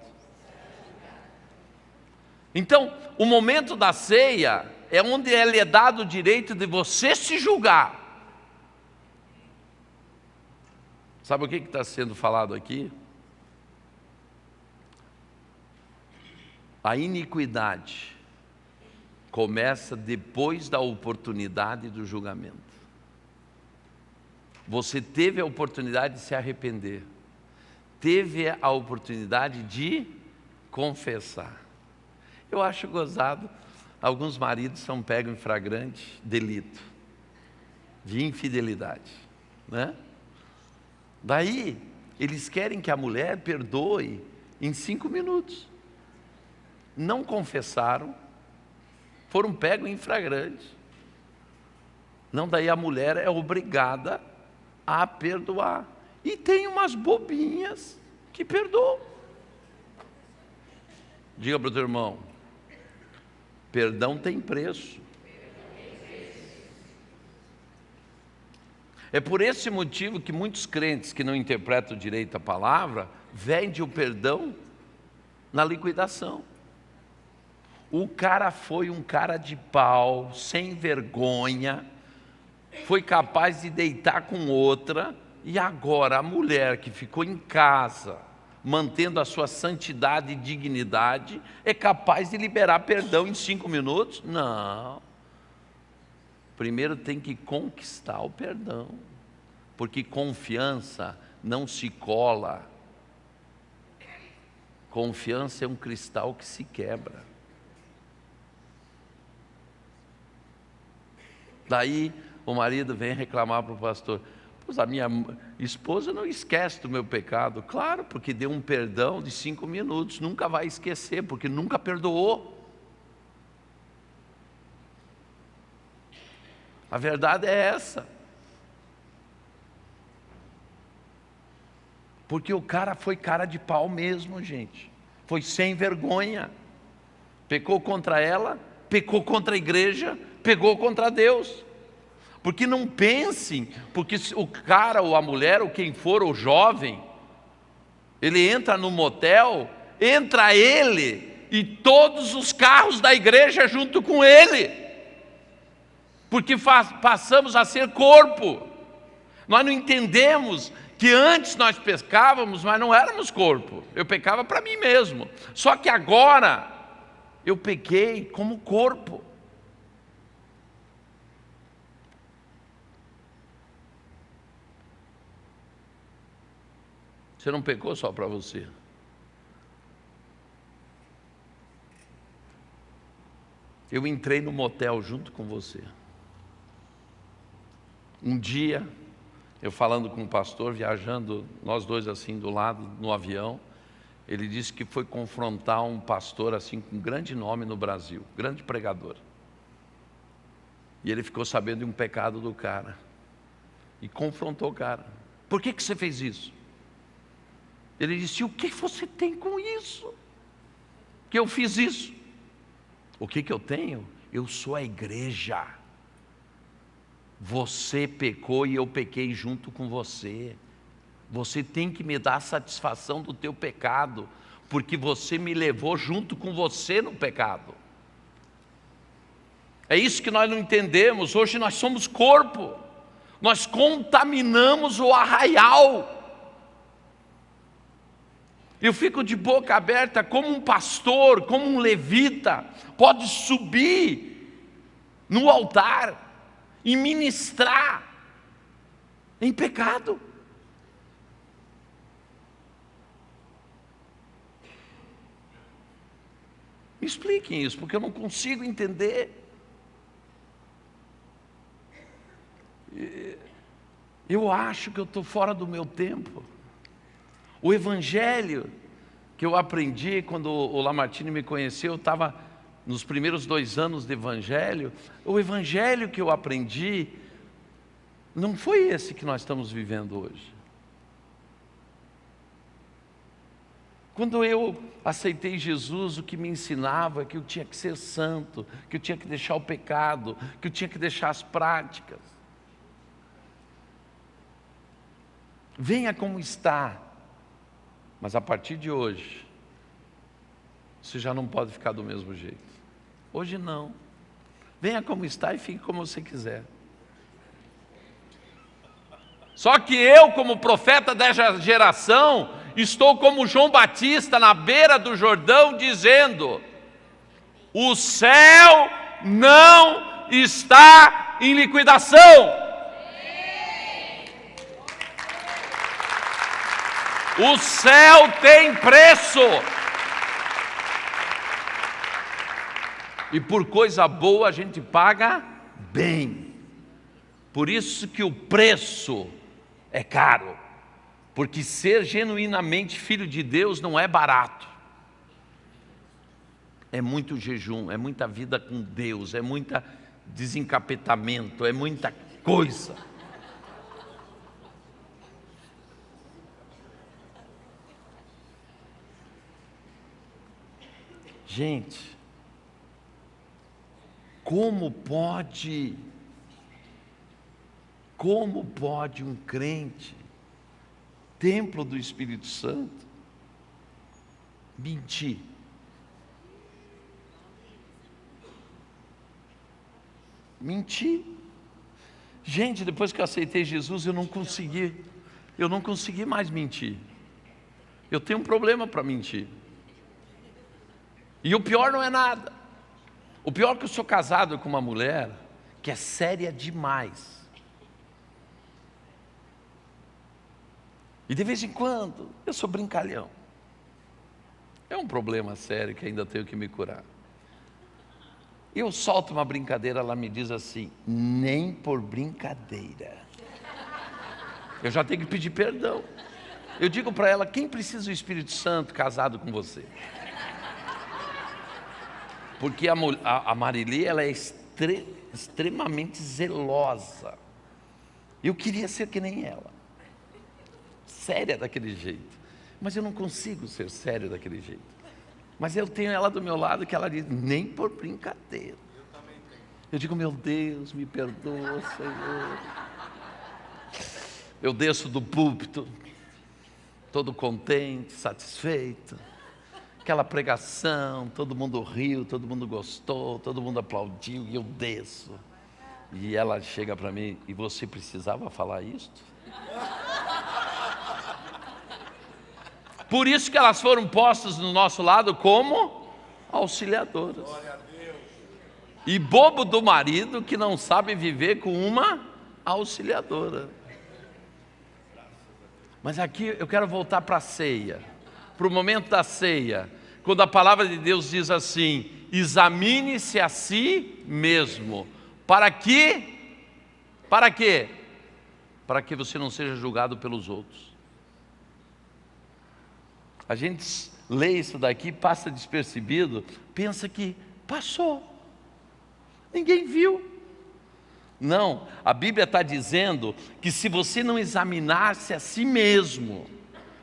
Então, o momento da ceia é onde lhe é dado o direito de você se julgar. Sabe o que está sendo falado aqui? A iniquidade começa depois da oportunidade do julgamento. Você teve a oportunidade de se arrepender, teve a oportunidade de confessar. Eu acho gozado, alguns maridos são pegos em flagrante delito de infidelidade, né? Daí, eles querem que a mulher perdoe em 5 minutos. Não confessaram, foram pegos em flagrante. Não, daí a mulher é obrigada a perdoar. E tem umas bobinhas que perdoam. Diga para o teu irmão, perdão tem preço. É por esse motivo que muitos crentes que não interpretam direito a palavra, vendem o perdão na liquidação. O cara foi um cara de pau, sem vergonha, foi capaz de deitar com outra, e agora a mulher que ficou em casa, mantendo a sua santidade e dignidade, é capaz de liberar perdão em 5 minutos? Não. Primeiro tem que conquistar o perdão, porque confiança não se cola. Confiança é um cristal que se quebra. Daí o marido vem reclamar para o pastor: pois a minha esposa não esquece do meu pecado. Claro, porque deu um perdão de 5 minutos, nunca vai esquecer, porque nunca perdoou. A verdade é essa. Porque o cara foi cara de pau mesmo, gente. Foi sem vergonha. Pecou contra ela, pecou contra a igreja, pecou contra Deus. Porque não pensem, porque o cara ou a mulher ou quem for, o jovem, ele entra no motel, entra ele e todos os carros da igreja junto com ele. Porque passamos a ser corpo. Nós não entendemos que antes nós pecávamos, mas não éramos corpo. Eu pecava para mim mesmo. Só que agora eu pequei como corpo. Você não pecou só para você. Eu entrei no motel junto com você. Um dia, eu falando com o pastor, viajando, nós dois assim do lado, no avião, ele disse que foi confrontar um pastor assim com grande nome no Brasil, grande pregador. E ele ficou sabendo de um pecado do cara. E confrontou o cara. Por que você fez isso? Ele disse: o que você tem com isso? Que eu fiz isso. O que eu tenho? Eu sou a igreja. Você pecou e eu pequei junto com você. Você tem que me dar satisfação do teu pecado, porque você me levou junto com você no pecado. É isso que nós não entendemos. Hoje nós somos corpo. Nós contaminamos o arraial. Eu fico de boca aberta, como um pastor, como um levita, pode subir no altar e ministrar em pecado. Me expliquem isso, porque eu não consigo entender. Eu acho que eu estou fora do meu tempo. O evangelho que eu aprendi quando o Lamartine me conheceu, eu estava nos primeiros 2 anos de evangelho. O evangelho que eu aprendi não foi esse que nós estamos vivendo hoje. Quando eu aceitei Jesus, o que me ensinava é que eu tinha que ser santo, que eu tinha que deixar o pecado, que eu tinha que deixar as práticas. Venha como está. Mas a partir de hoje, você já não pode ficar do mesmo jeito. Hoje não. Venha como está e fique como você quiser. Só que eu, como profeta dessa geração, estou como João Batista na beira do Jordão, dizendo: o céu não está em liquidação. O céu tem preço. E por coisa boa a gente paga bem. Por isso que o preço é caro. Porque ser genuinamente filho de Deus não é barato. É muito jejum, é muita vida com Deus, é muito desencapetamento, é muita coisa. Gente, como pode um crente, templo do Espírito Santo, mentir? Mentir. Gente, depois que eu aceitei Jesus, eu não consegui mais mentir. Eu tenho um problema para mentir. E o pior não é nada. O pior é que eu sou casado com uma mulher que é séria demais. E de vez em quando eu sou brincalhão. É um problema sério que ainda tenho que me curar. Eu solto uma brincadeira, ela me diz assim: nem por brincadeira. Eu já tenho que pedir perdão. Eu digo para ela: quem precisa do Espírito Santo casado com você? Porque a Marili, ela é extremamente zelosa. Eu queria ser que nem ela, séria daquele jeito, mas eu não consigo ser sério daquele jeito. Mas eu tenho ela do meu lado, que ela diz: nem por brincadeira. Eu digo: meu Deus, me perdoa, Senhor. Eu desço do púlpito, todo contente, satisfeito. Aquela pregação, todo mundo riu, todo mundo gostou, todo mundo aplaudiu, e eu desço. E ela chega para mim: e você precisava falar isto? Por isso que elas foram postas do nosso lado como auxiliadoras. E bobo do marido que não sabe viver com uma auxiliadora. Mas aqui eu quero voltar para a ceia, para o momento da ceia, quando a palavra de Deus diz assim: examine-se a si mesmo. Para quê? Para quê? Para que você não seja julgado pelos outros. A gente lê isso daqui, passa despercebido, pensa que passou, ninguém viu. Não, a Bíblia está dizendo que se você não examinar-se a si mesmo,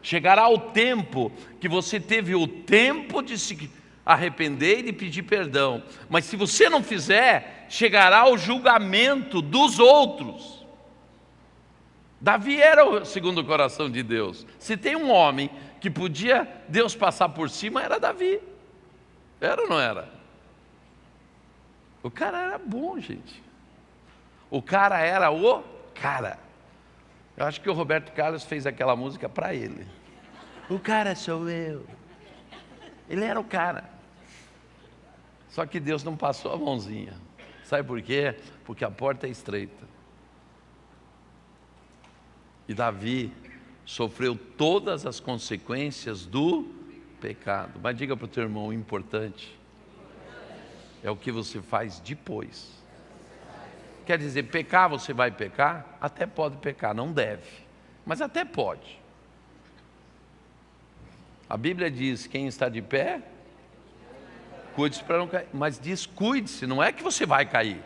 chegará o tempo que você teve o tempo de se arrepender e de pedir perdão. Mas se você não fizer, chegará o julgamento dos outros. Davi era o segundo coração de Deus. Se tem um homem que podia Deus passar por cima, era Davi. Era ou não era? O cara era bom, gente. O cara era o cara. Eu acho que o Roberto Carlos fez aquela música para ele. O cara sou eu. Ele era o cara. Só que Deus não passou a mãozinha. Sabe por quê? Porque a porta é estreita. E Davi sofreu todas as consequências do pecado. Mas diga para o teu irmão: o importante é o que você faz depois. Quer dizer, pecar, você vai pecar? Até pode pecar, não deve, mas até pode. A Bíblia diz: quem está de pé, cuide-se para não cair. Mas diz: cuide-se, não é que você vai cair.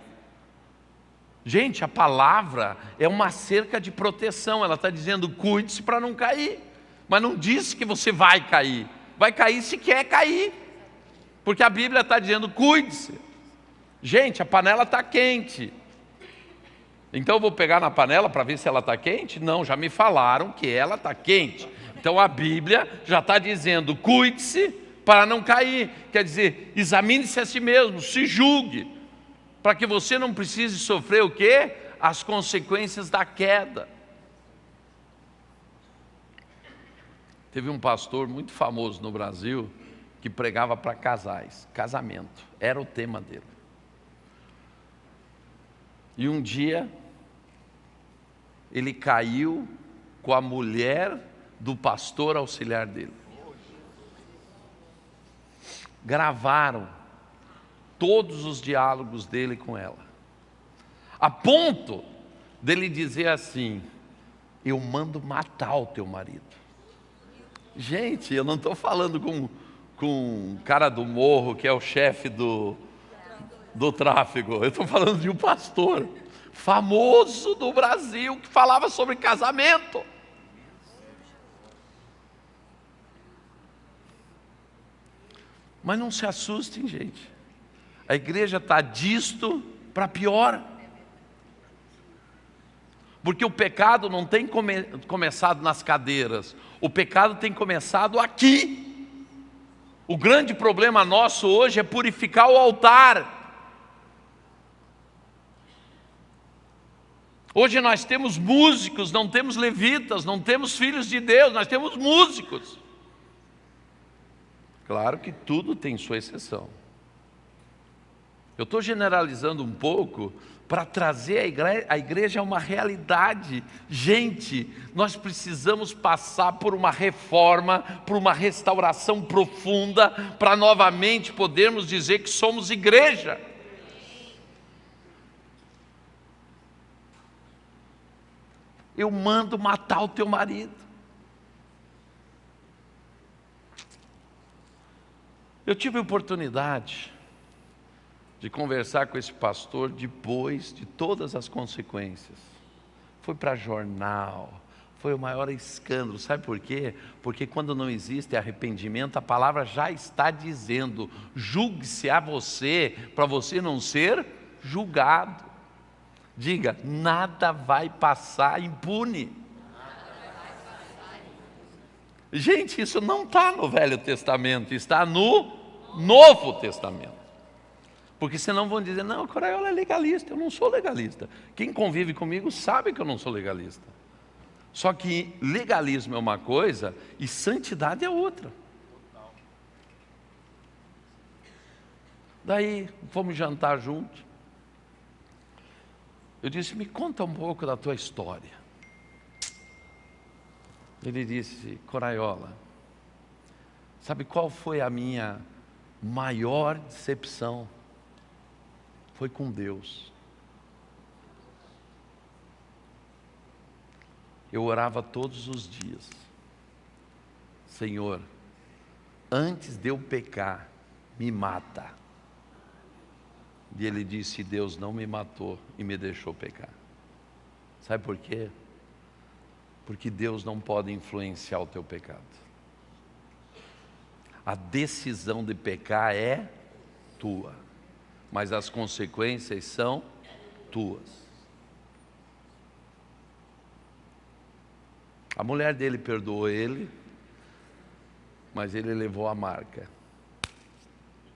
Gente, a palavra é uma cerca de proteção. Ela está dizendo: cuide-se para não cair. Mas não diz que você vai cair. Vai cair se quer cair. Porque a Bíblia está dizendo: cuide-se. Gente, a panela está quente. Então eu vou pegar na panela para ver se ela está quente? Não, já me falaram que ela está quente. Então a Bíblia já está dizendo: cuide-se para não cair. Quer dizer, examine-se a si mesmo, se julgue, para que você não precise sofrer o quê? As consequências da queda. Teve um pastor muito famoso no Brasil que pregava para casais, casamento, era o tema dele. E um dia ele caiu com a mulher do pastor auxiliar dele. Gravaram todos os diálogos dele com ela, a ponto dele dizer assim: eu mando matar o teu marido. Gente, eu não estou falando com um cara do morro que é o chefe do tráfego. Eu estou falando de um pastor famoso do Brasil que falava sobre casamento. Mas não se assustem, gente. A igreja está disto para pior. Porque o pecado não tem começado nas cadeiras. O pecado tem começado aqui. O grande problema nosso hoje é purificar o altar. Hoje nós temos músicos, não temos levitas, não temos filhos de Deus, nós temos músicos. Claro que tudo tem sua exceção. Eu estou generalizando um pouco para trazer a igreja a uma realidade. Gente, nós precisamos passar por uma reforma, por uma restauração profunda, para novamente podermos dizer que somos igreja. Eu mando matar o teu marido. Eu tive a oportunidade de conversar com esse pastor depois de todas as consequências. Foi para jornal, foi o maior escândalo. Sabe por quê? Porque quando não existe arrependimento, a palavra já está dizendo: julgue-se a você, para você não ser julgado. Diga: nada vai passar impune. Gente, isso não está no Velho Testamento, está no Novo Testamento. Porque senão vão dizer: não, Coraiola é legalista. Eu não sou legalista. Quem convive comigo sabe que eu não sou legalista. Só que legalismo é uma coisa e santidade é outra. Daí fomos jantar juntos. Eu disse: me conta um pouco da tua história. Ele disse: Coraiola, sabe qual foi a minha maior decepção? Foi com Deus. Eu orava todos os dias: Senhor, antes de eu pecar, me mata. E ele disse: Deus não me matou e me deixou pecar. Sabe por quê? Porque Deus não pode influenciar o teu pecado. A decisão de pecar é tua, mas as consequências são tuas. A mulher dele perdoou ele, mas ele levou a marca.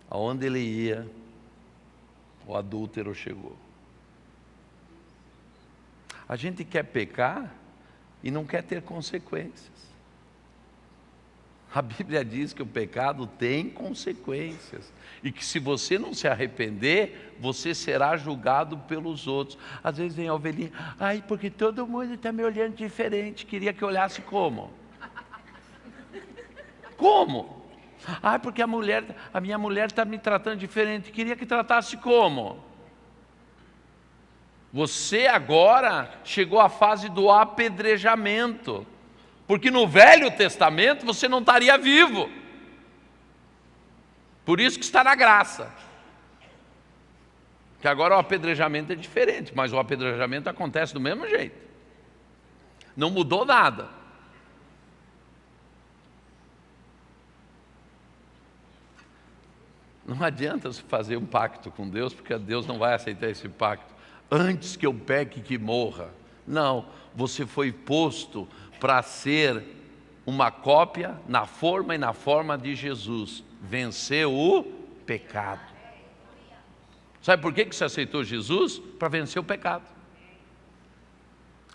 Aonde ele ia, o adúltero chegou. A gente quer pecar e não quer ter consequências. A Bíblia diz que o pecado tem consequências e que se você não se arrepender, você será julgado pelos outros. Às vezes vem a ovelhinha: ai, porque todo mundo está me olhando diferente. Queria que eu olhasse como? Como? Ai, porque a minha mulher está me tratando diferente. Queria que tratasse como? Você agora chegou à fase do apedrejamento. Porque no Velho Testamento você não estaria vivo. Por isso que está na graça. Que agora o apedrejamento é diferente, mas o apedrejamento acontece do mesmo jeito. Não mudou nada. Não adianta você fazer um pacto com Deus, porque Deus não vai aceitar esse pacto. Antes que eu peque, que morra. Não, você foi posto para ser uma cópia na forma e na forma de Jesus. Venceu o pecado. Sabe por que você aceitou Jesus? Para vencer o pecado.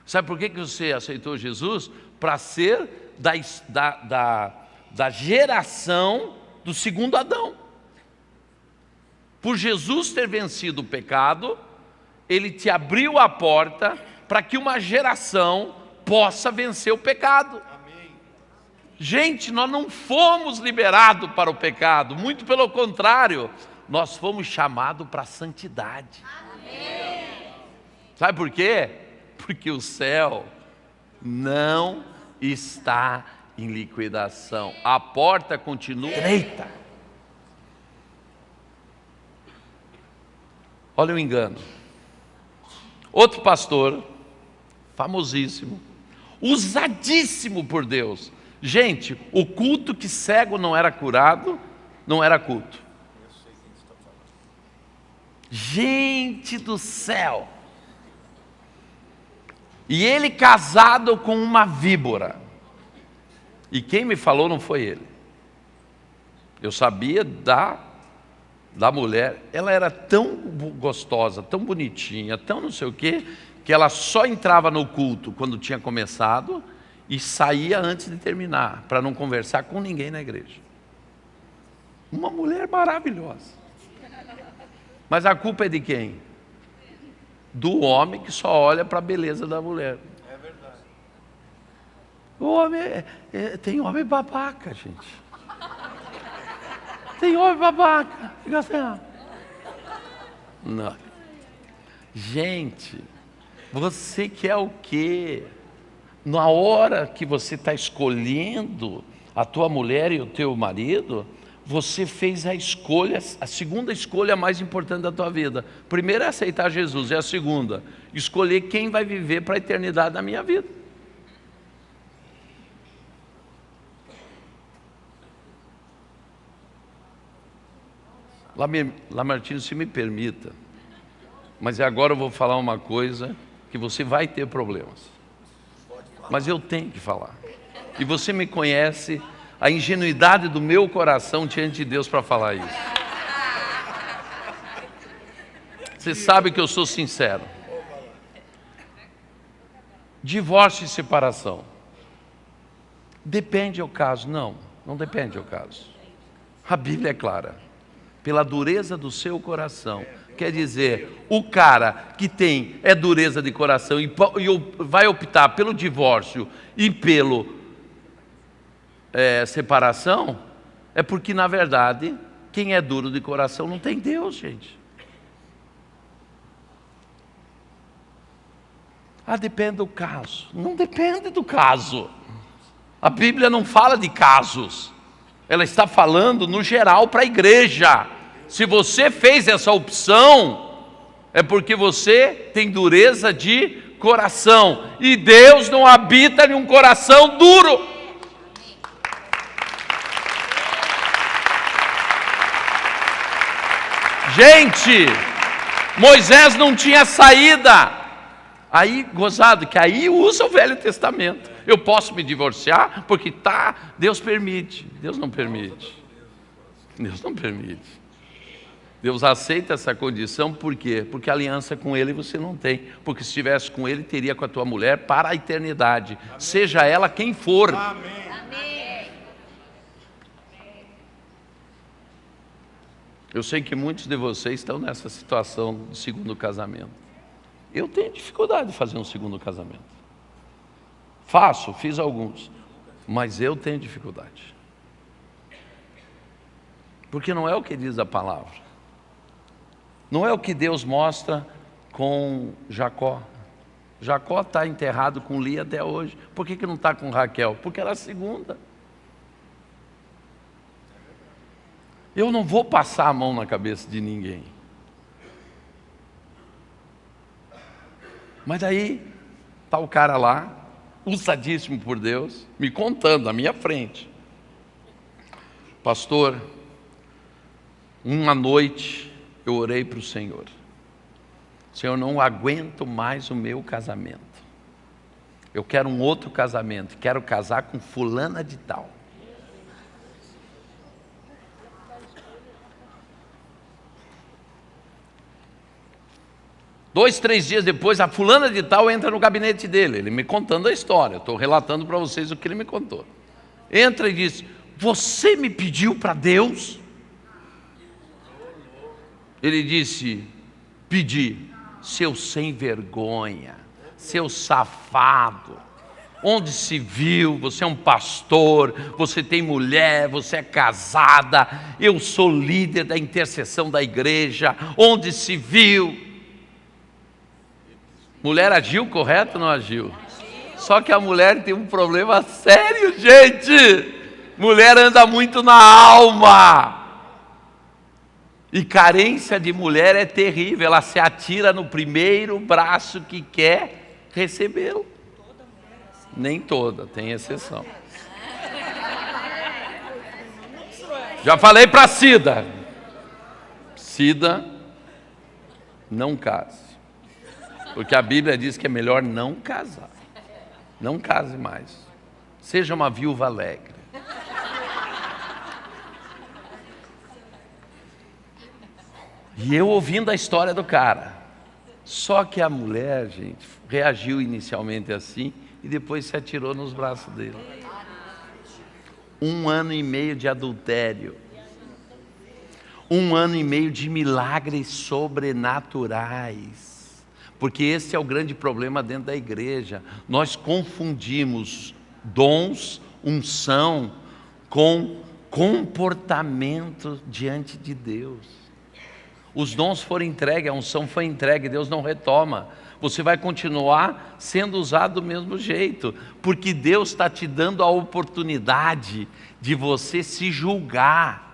Sabe por que você aceitou Jesus? Para ser da geração do segundo Adão. Por Jesus ter vencido o pecado, Ele te abriu a porta para que uma geração possa vencer o pecado. Amém. Gente, nós não fomos liberados para o pecado, muito pelo contrário, nós fomos chamados para a santidade. Amém. Sabe por quê? Porque o céu não está em liquidação, a porta continua estreita. Olha o engano. Outro pastor, famosíssimo, usadíssimo por Deus. Gente, o culto que cego não era curado, não era culto. Gente do céu. E ele casado com uma víbora. E quem me falou não foi ele. Eu sabia da mulher. Ela era tão gostosa, tão bonitinha, tão não sei o quê, que ela só entrava no culto quando tinha começado e saía antes de terminar, para não conversar com ninguém na igreja. Uma mulher maravilhosa. Mas a culpa é de quem? Do homem que só olha para a beleza da mulher. É verdade. O homem tem homem babaca, gente. Tem homem babaca. Fica assim, ó. Não. Gente, você quer o quê? Na hora que você está escolhendo a tua mulher e o teu marido, você fez a escolha, a segunda escolha mais importante da tua vida. Primeiro é aceitar Jesus, e a segunda, escolher quem vai viver para a eternidade da minha vida. Lamartine, se me permita, mas agora eu vou falar uma coisa que você vai ter problemas. Mas eu tenho que falar. E você me conhece, a ingenuidade do meu coração diante de Deus para falar isso. Você sabe que eu sou sincero. Divórcio e separação. Depende do caso. Não, não depende do caso. A Bíblia é clara. Pela dureza do seu coração. Quer dizer, o cara que é dureza de coração e vai optar pelo divórcio e pelo separação, é porque, na verdade, quem é duro de coração não tem Deus, gente. Depende do caso. Não depende do caso. A Bíblia não fala de casos. Ela está falando no geral para a igreja. Se você fez essa opção, é porque você tem dureza de coração. E Deus não habita em um coração duro. Gente, Moisés não tinha saída. Aí, gozado, que aí usa o Velho Testamento. Eu posso me divorciar porque Deus permite. Deus não permite. Deus não permite. Deus aceita essa condição, por quê? Porque aliança com Ele você não tem. Porque se estivesse com Ele, teria com a tua mulher para a eternidade. Amém. Seja ela quem for. Amém. Eu sei que muitos de vocês estão nessa situação de segundo casamento. Eu tenho dificuldade de fazer um segundo casamento. Fiz alguns, mas eu tenho dificuldade. Porque não é o que diz a palavra. Não é o que Deus mostra com Jacó. Jacó está enterrado com Lia até hoje. Por que não está com Raquel? Porque ela é a segunda. Eu não vou passar a mão na cabeça de ninguém. Mas daí está o cara lá, usadíssimo por Deus, me contando na minha frente. Pastor, uma noite eu orei para o Senhor. Senhor, não aguento mais o meu casamento. Eu quero um outro casamento. Quero casar com fulana de tal. Dois, 3 dias depois, a fulana de tal entra no gabinete dele. Ele me contando a história. Estou relatando para vocês o que ele me contou. Entra e diz: você me pediu para Deus? Ele disse: pedi. Seu sem vergonha, seu safado, onde se viu? Você é um pastor, você tem mulher, você é casada, eu sou líder da intercessão da igreja, onde se viu? Mulher agiu correto ou não agiu? Só que a mulher tem um problema sério, gente. Mulher anda muito na alma. E carência de mulher é terrível. Ela se atira no primeiro braço que quer recebê-lo. Nem toda, tem exceção. Já falei para Cida. Cida, não case. Porque a Bíblia diz que é melhor não casar. Não case mais. Seja uma viúva alegre. E eu ouvindo a história do cara. Só que a mulher, gente, reagiu inicialmente assim e depois se atirou nos braços dele. 1 ano e meio de adultério. Um ano e meio de milagres sobrenaturais. Porque esse é o grande problema dentro da igreja. Nós confundimos dons, unção, com comportamento diante de Deus. Os dons foram entregues, a unção foi entregue, Deus não retoma. Você vai continuar sendo usado do mesmo jeito, porque Deus está te dando a oportunidade de você se julgar.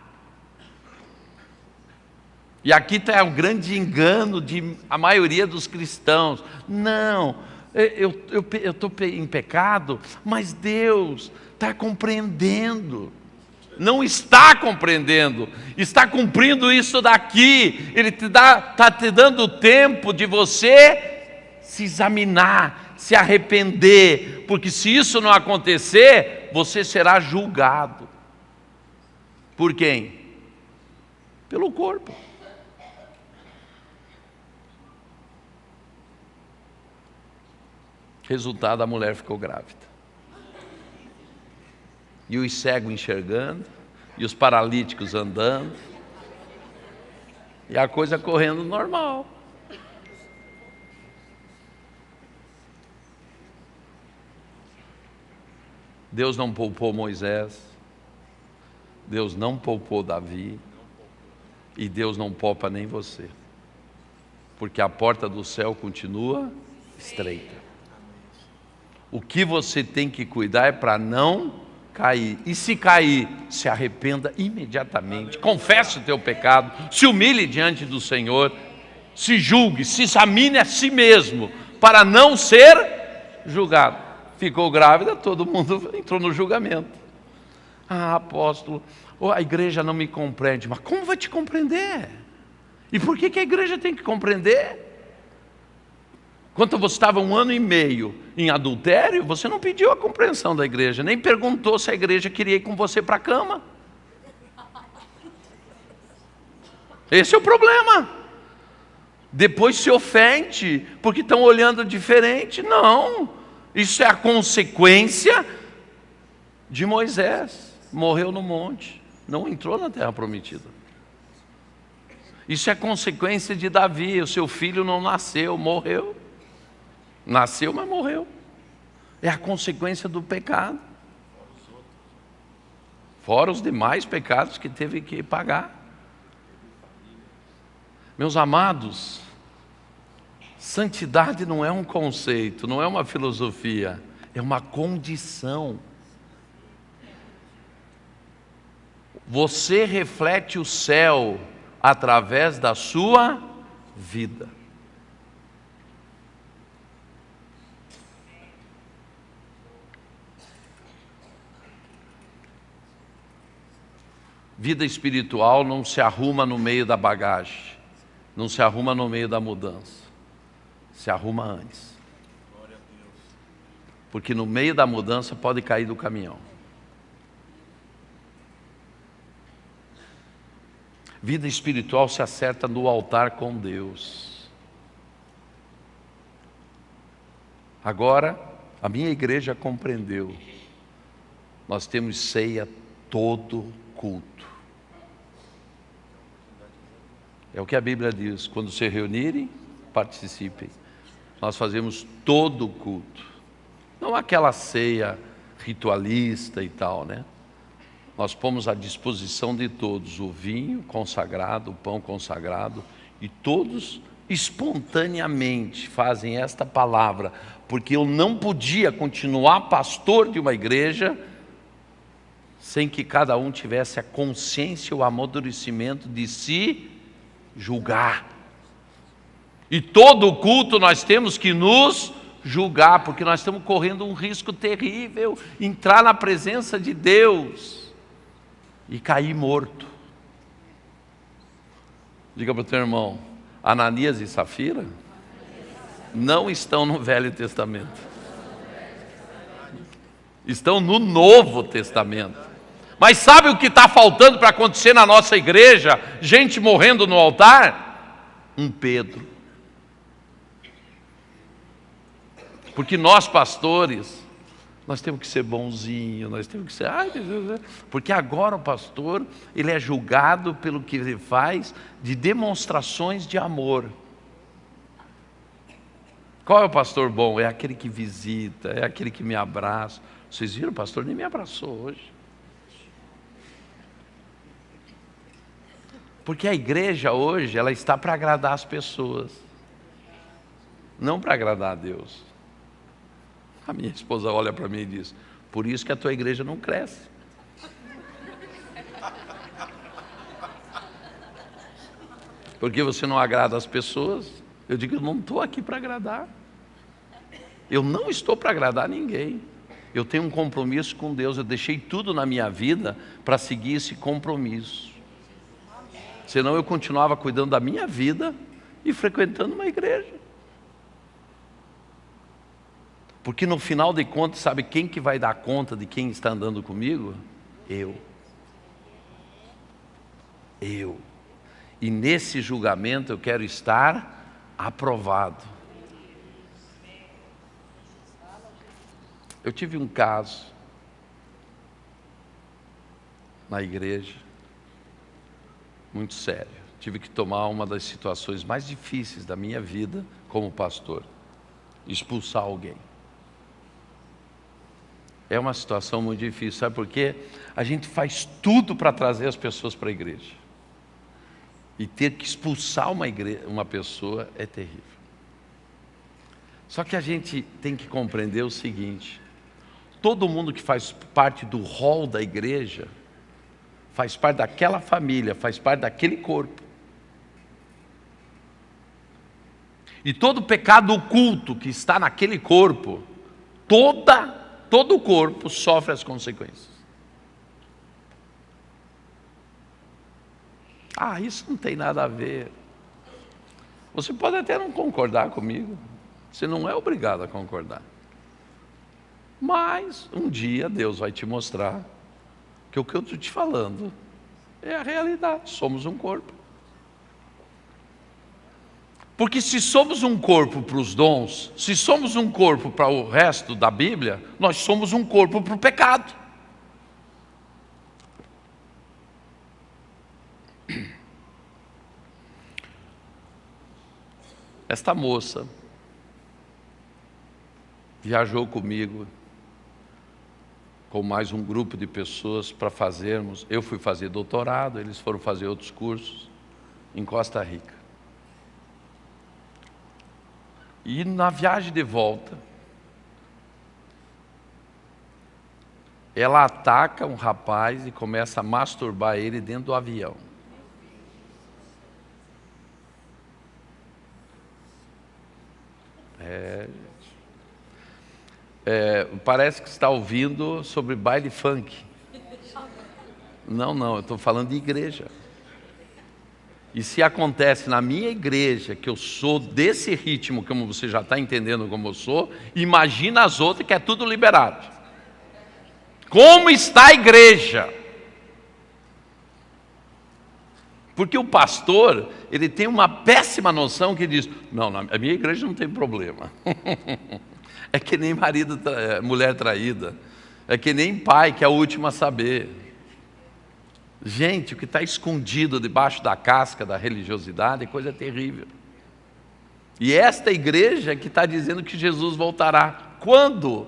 E aqui está o grande engano de a maioria dos cristãos. Não, eu estou em pecado, mas Deus está compreendendo. Não está compreendendo, está cumprindo isso daqui. Ele está te dando tempo de você se examinar, se arrepender, porque se isso não acontecer, você será julgado. Por quem? Pelo corpo. Resultado, a mulher ficou grávida. E os cegos enxergando, e os paralíticos andando, e a coisa correndo normal. Deus não poupou Moisés, Deus não poupou Davi, e Deus não poupa nem você, porque a porta do céu continua estreita. O que você tem que cuidar é para não cair. E se cair, se arrependa imediatamente. Confesse o teu pecado, se humilhe diante do Senhor, se julgue, se examine a si mesmo, para não ser julgado. Ficou grávida, todo mundo entrou no julgamento. Ah, apóstolo, a igreja não me compreende. Mas como vai te compreender? E por que a igreja tem que compreender? Quando você estava 1 ano e meio em adultério, você não pediu a compreensão da igreja, nem perguntou se a igreja queria ir com você para a cama. Esse é o problema. Depois se ofende, porque estão olhando diferente. Não, isso é a consequência de Moisés. Morreu no monte, não entrou na terra prometida. Isso é consequência de Davi, o seu filho não nasceu, morreu. Nasceu, mas morreu. É a consequência do pecado. Fora os demais pecados que teve que pagar. Meus amados, santidade não é um conceito, não é uma filosofia, é uma condição. Você reflete o céu através da sua vida. Vida espiritual não se arruma no meio da bagagem, não se arruma no meio da mudança, se arruma antes. Porque no meio da mudança pode cair do caminhão. Vida espiritual se acerta no altar com Deus. Agora, a minha igreja compreendeu. Nós temos ceia todo culto. É o que a Bíblia diz, quando se reunirem, participem. Nós fazemos todo o culto. Não aquela ceia ritualista e tal, né? Nós pomos à disposição de todos o vinho consagrado, o pão consagrado, e todos espontaneamente fazem esta palavra, porque eu não podia continuar pastor de uma igreja sem que cada um tivesse a consciência e o amadurecimento de se julgar. E todo o culto nós temos que nos julgar, porque nós estamos correndo um risco terrível, entrar na presença de Deus e cair morto. Diga para o teu irmão, Ananias e Safira não estão no Velho Testamento, estão no Novo Testamento. Mas sabe o que está faltando para acontecer na nossa igreja? Gente morrendo no altar? Um Pedro. Porque nós pastores, Nós temos que ser bonzinho, nós temos que ser... Porque agora o pastor, ele é julgado pelo que ele faz de demonstrações de amor. Qual é o pastor bom? É aquele que visita, é aquele que me abraça. Vocês viram, o pastor nem me abraçou hoje. Porque a igreja hoje, ela está para agradar as pessoas, não para agradar a Deus. A minha esposa olha para mim e diz: por isso que a tua igreja não cresce. Porque você não agrada as pessoas. Eu digo: eu não estou aqui para agradar. Eu não estou para agradar ninguém. Eu tenho um compromisso com Deus. Eu deixei tudo na minha vida para seguir esse compromisso. Senão eu continuava cuidando da minha vida e frequentando uma igreja. Porque no final de contas, sabe quem que vai dar conta de quem está andando comigo? Eu. E nesse julgamento eu quero estar aprovado. Eu tive um caso na igreja, muito sério. Tive que tomar uma das situações mais difíceis da minha vida como pastor: expulsar alguém. É uma situação muito difícil, sabe por quê? A gente faz tudo para trazer as pessoas para a igreja. E ter que expulsar uma pessoa é terrível. Só que a gente tem que compreender o seguinte: todo mundo que faz parte do rol da igreja, faz parte daquela família, faz parte daquele corpo. E todo pecado oculto que está naquele corpo, todo o corpo sofre as consequências. Isso não tem nada a ver. Você pode até não concordar comigo, você não é obrigado a concordar. Mas um dia Deus vai te mostrar que o que eu estou te falando é a realidade. Somos um corpo. Porque se somos um corpo para os dons, se somos um corpo para o resto da Bíblia, nós somos um corpo para o pecado. Esta moça viajou comigo, com mais um grupo de pessoas, para fazermos. Eu fui fazer doutorado, eles foram fazer outros cursos em Costa Rica. E na viagem de volta, ela ataca um rapaz e começa a masturbar ele dentro do avião. Parece que está ouvindo sobre baile funk. Não, eu estou falando de igreja. E se acontece na minha igreja, que eu sou desse ritmo, como você já está entendendo como eu sou, imagina as outras que é tudo liberado. Como está a igreja? Porque o pastor, ele tem uma péssima noção que diz: não, na minha igreja não tem problema. É que nem mulher traída, é que nem pai que é o último a saber. Gente, o que está escondido debaixo da casca da religiosidade é coisa terrível. E esta igreja que está dizendo que Jesus voltará. Quando?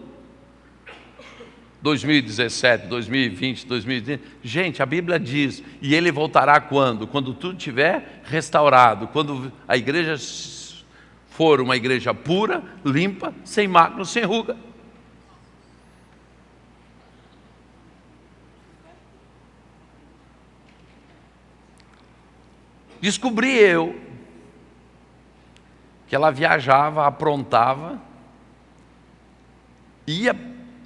2017, 2020, 2030. Gente, a Bíblia diz: e Ele voltará quando? Quando tudo estiver restaurado. Quando a igreja for uma igreja pura, limpa, sem mácula, sem ruga. Descobri eu que ela viajava, aprontava, ia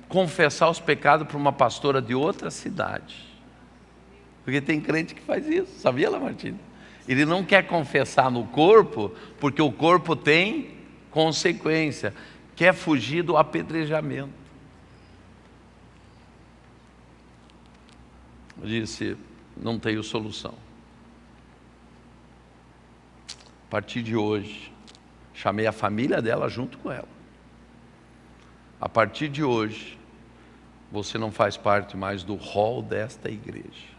confessar os pecados para uma pastora de outra cidade. Porque tem crente que faz isso, sabia, Lamartine? Ele não quer confessar no corpo, porque o corpo tem consequência. Quer fugir do apedrejamento. Eu disse: não tenho solução. A partir de hoje, chamei a família dela junto com ela. A partir de hoje, você não faz parte mais do rol desta igreja.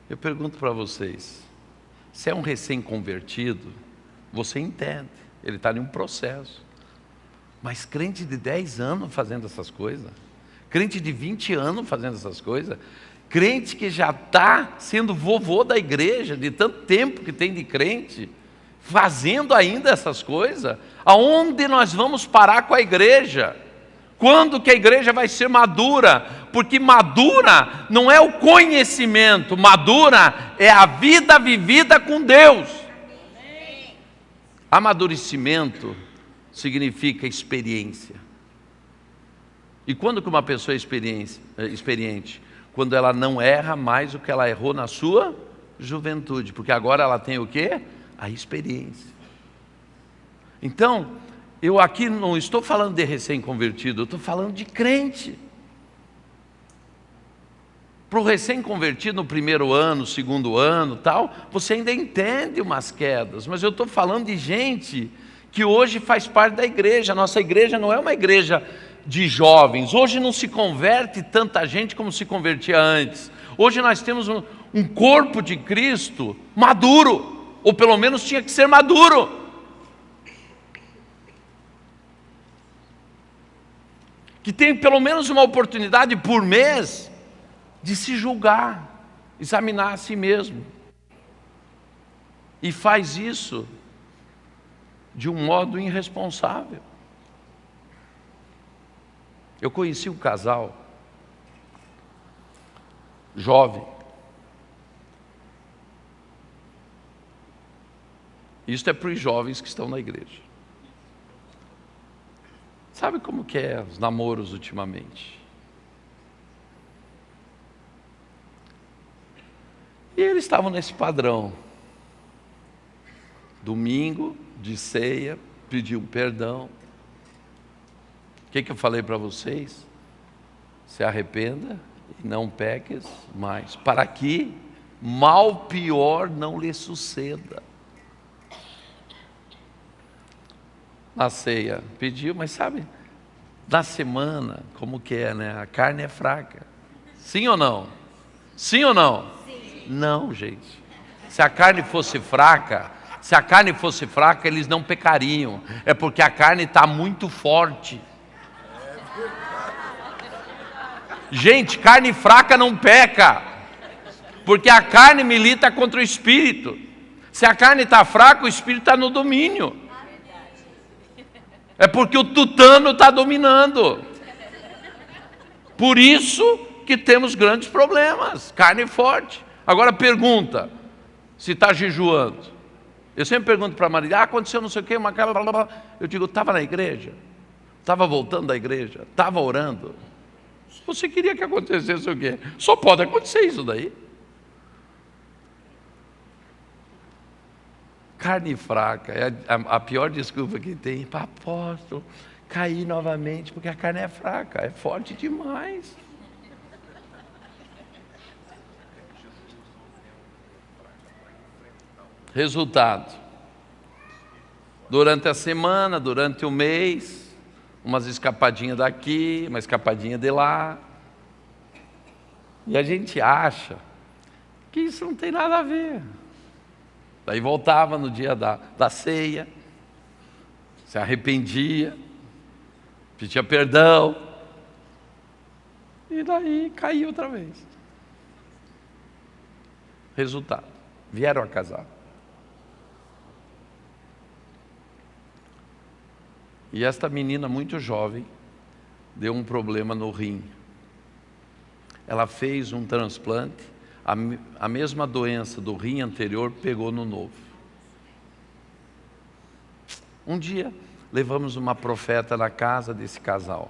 Eu pergunto para vocês, se é um recém-convertido, você entende, ele está em um processo. Mas crente de 10 anos fazendo essas coisas, crente de 20 anos fazendo essas coisas, crente que já está sendo vovô da igreja, de tanto tempo que tem de crente, fazendo ainda essas coisas, aonde nós vamos parar com a igreja? Quando que a igreja vai ser madura? Porque madura não é o conhecimento, madura é a vida vivida com Deus. Amadurecimento significa experiência. E quando que uma pessoa é experiente? Quando ela não erra mais o que ela errou na sua juventude, porque agora ela tem o quê? A experiência. Então, eu aqui não estou falando de recém-convertido, eu estou falando de crente. Para o recém-convertido no primeiro ano, segundo ano, tal, você ainda entende umas quedas, mas eu estou falando de gente que hoje faz parte da igreja. A nossa igreja não é uma igreja de jovens, hoje não se converte tanta gente como se convertia antes. Hoje nós temos um corpo de Cristo maduro, ou pelo menos tinha que ser maduro. Que tem pelo menos uma oportunidade por mês de se julgar, examinar a si mesmo. E faz isso de um modo irresponsável. Eu conheci um casal jovem. Isso é para os jovens que estão na igreja. Sabe como que é os namoros ultimamente? E eles estavam nesse padrão. Domingo, de ceia, pediu perdão. O que eu falei para vocês? Se arrependa e não peques mais, para que mal pior não lhe suceda. Na ceia pediu, mas sabe, na semana, como que é, né? A carne é fraca. Sim ou não? Sim ou não? Sim. Não, gente. Se a carne fosse fraca, eles não pecariam. É porque a carne está muito forte. Gente, carne fraca não peca, porque a carne milita contra o espírito. Se a carne está fraca, o espírito está no domínio. É porque o tutano está dominando. Por isso que temos grandes problemas, carne forte. Agora pergunta, se está jejuando. Eu sempre pergunto para a Maria, aconteceu não sei o quê, uma cara, blá, blá, blá. Eu digo, estava na igreja? Estava voltando da igreja? Estava orando? Você queria que acontecesse o quê? Só pode acontecer isso daí. Carne fraca é a pior desculpa que tem. Apóstolo, cair novamente, porque a carne é fraca, é forte demais. Resultado: durante a semana, durante o mês, umas escapadinhas daqui, uma escapadinha de lá. E a gente acha que isso não tem nada a ver. Daí voltava no dia da ceia, se arrependia, pedia perdão, e daí caiu outra vez. Resultado: vieram a casar. E esta menina muito jovem deu um problema no rim. Ela fez um transplante, a mesma doença do rim anterior pegou no novo. Um dia, levamos uma profeta na casa desse casal.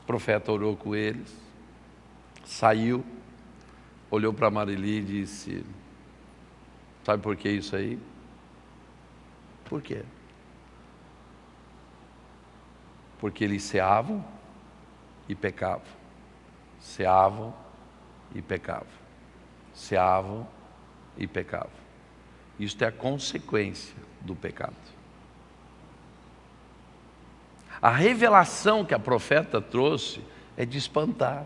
O profeta orou com eles, saiu, olhou para Marili e disse, sabe por que isso aí? Por quê? Porque eles ceavam e pecavam, ceavam e pecavam, ceavam e pecavam. Isto é a consequência do pecado. A revelação que a profeta trouxe é de espantar.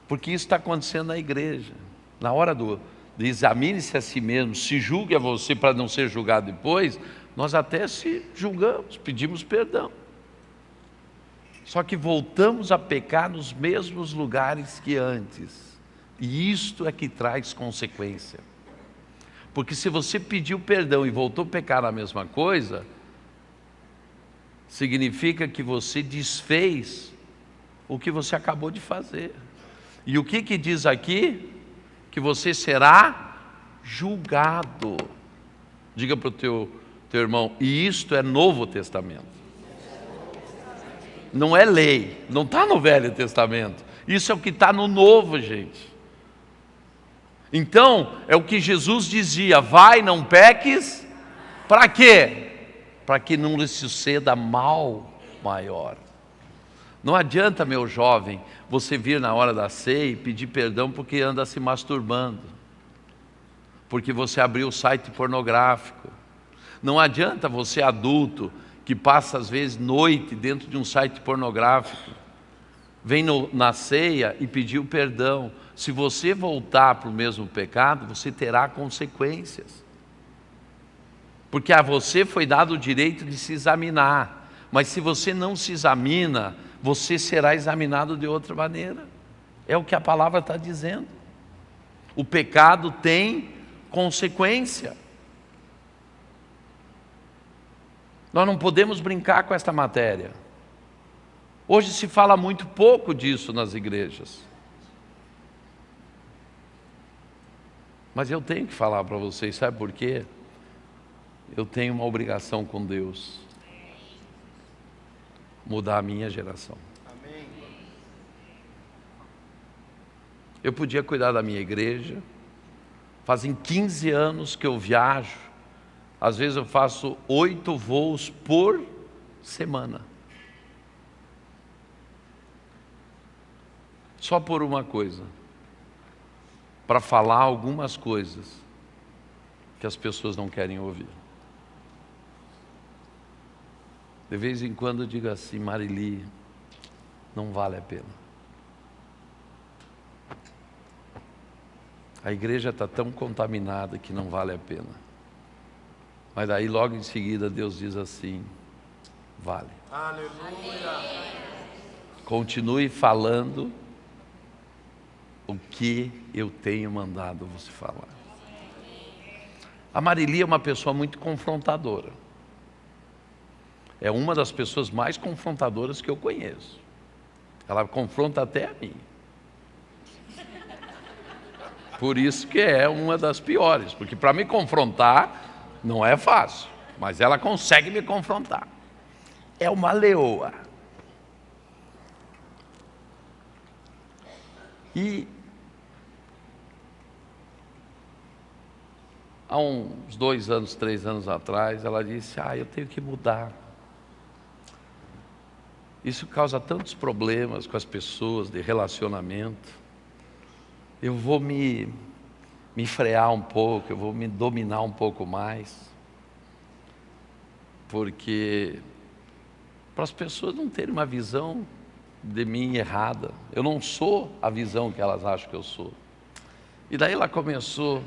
Porque isso está acontecendo na igreja. Na hora do examine-se a si mesmo, se julgue a você para não ser julgado depois, nós até se julgamos, pedimos perdão. Só que voltamos a pecar nos mesmos lugares que antes. E isto é que traz consequência. Porque se você pediu perdão e voltou a pecar na mesma coisa, significa que você desfez o que você acabou de fazer. E o que diz aqui? Que você será julgado. Diga para o teu irmão, e isto é Novo Testamento. Não é lei, não está no Velho Testamento. Isso é o que está no Novo, gente. Então, é o que Jesus dizia, vai, não peques, para quê? Para que não lhe suceda mal maior. Não adianta, meu jovem, você vir na hora da ceia e pedir perdão porque anda se masturbando, porque você abriu o site pornográfico. Não adianta você, adulto, que passa às vezes noite dentro de um site pornográfico, vem na ceia e pediu perdão. Se você voltar para o mesmo pecado, você terá consequências. Porque a você foi dado o direito de se examinar. Mas se você não se examina, você será examinado de outra maneira. É o que a palavra está dizendo. O pecado tem consequência. Nós não podemos brincar com esta matéria. Hoje se fala muito pouco disso nas igrejas. Mas eu tenho que falar para vocês, sabe por quê? Eu tenho uma obrigação com Deus. Mudar a minha geração. Amém. Eu podia cuidar da minha igreja. Fazem 15 anos que eu viajo. Às vezes eu faço 8 voos por semana. Só por uma coisa. Para falar algumas coisas que as pessoas não querem ouvir. De vez em quando eu digo assim, Marili, não vale a pena. A igreja está tão contaminada que não vale a pena. Mas daí logo em seguida Deus diz assim, vale. Aleluia. Continue falando o que eu tenho mandado você falar. A Marili é uma pessoa muito confrontadora. É uma das pessoas mais confrontadoras que eu conheço. Ela confronta até a mim. Por isso que é uma das piores, porque para me confrontar não é fácil, mas ela consegue me confrontar. É uma leoa. E há uns 2 anos, 3 anos atrás, ela disse, eu tenho que mudar. Isso causa tantos problemas com as pessoas, de relacionamento. Eu vou me frear um pouco, eu vou me dominar um pouco mais. Porque para as pessoas não terem uma visão de mim errada. Eu não sou a visão que elas acham que eu sou. E daí ela começou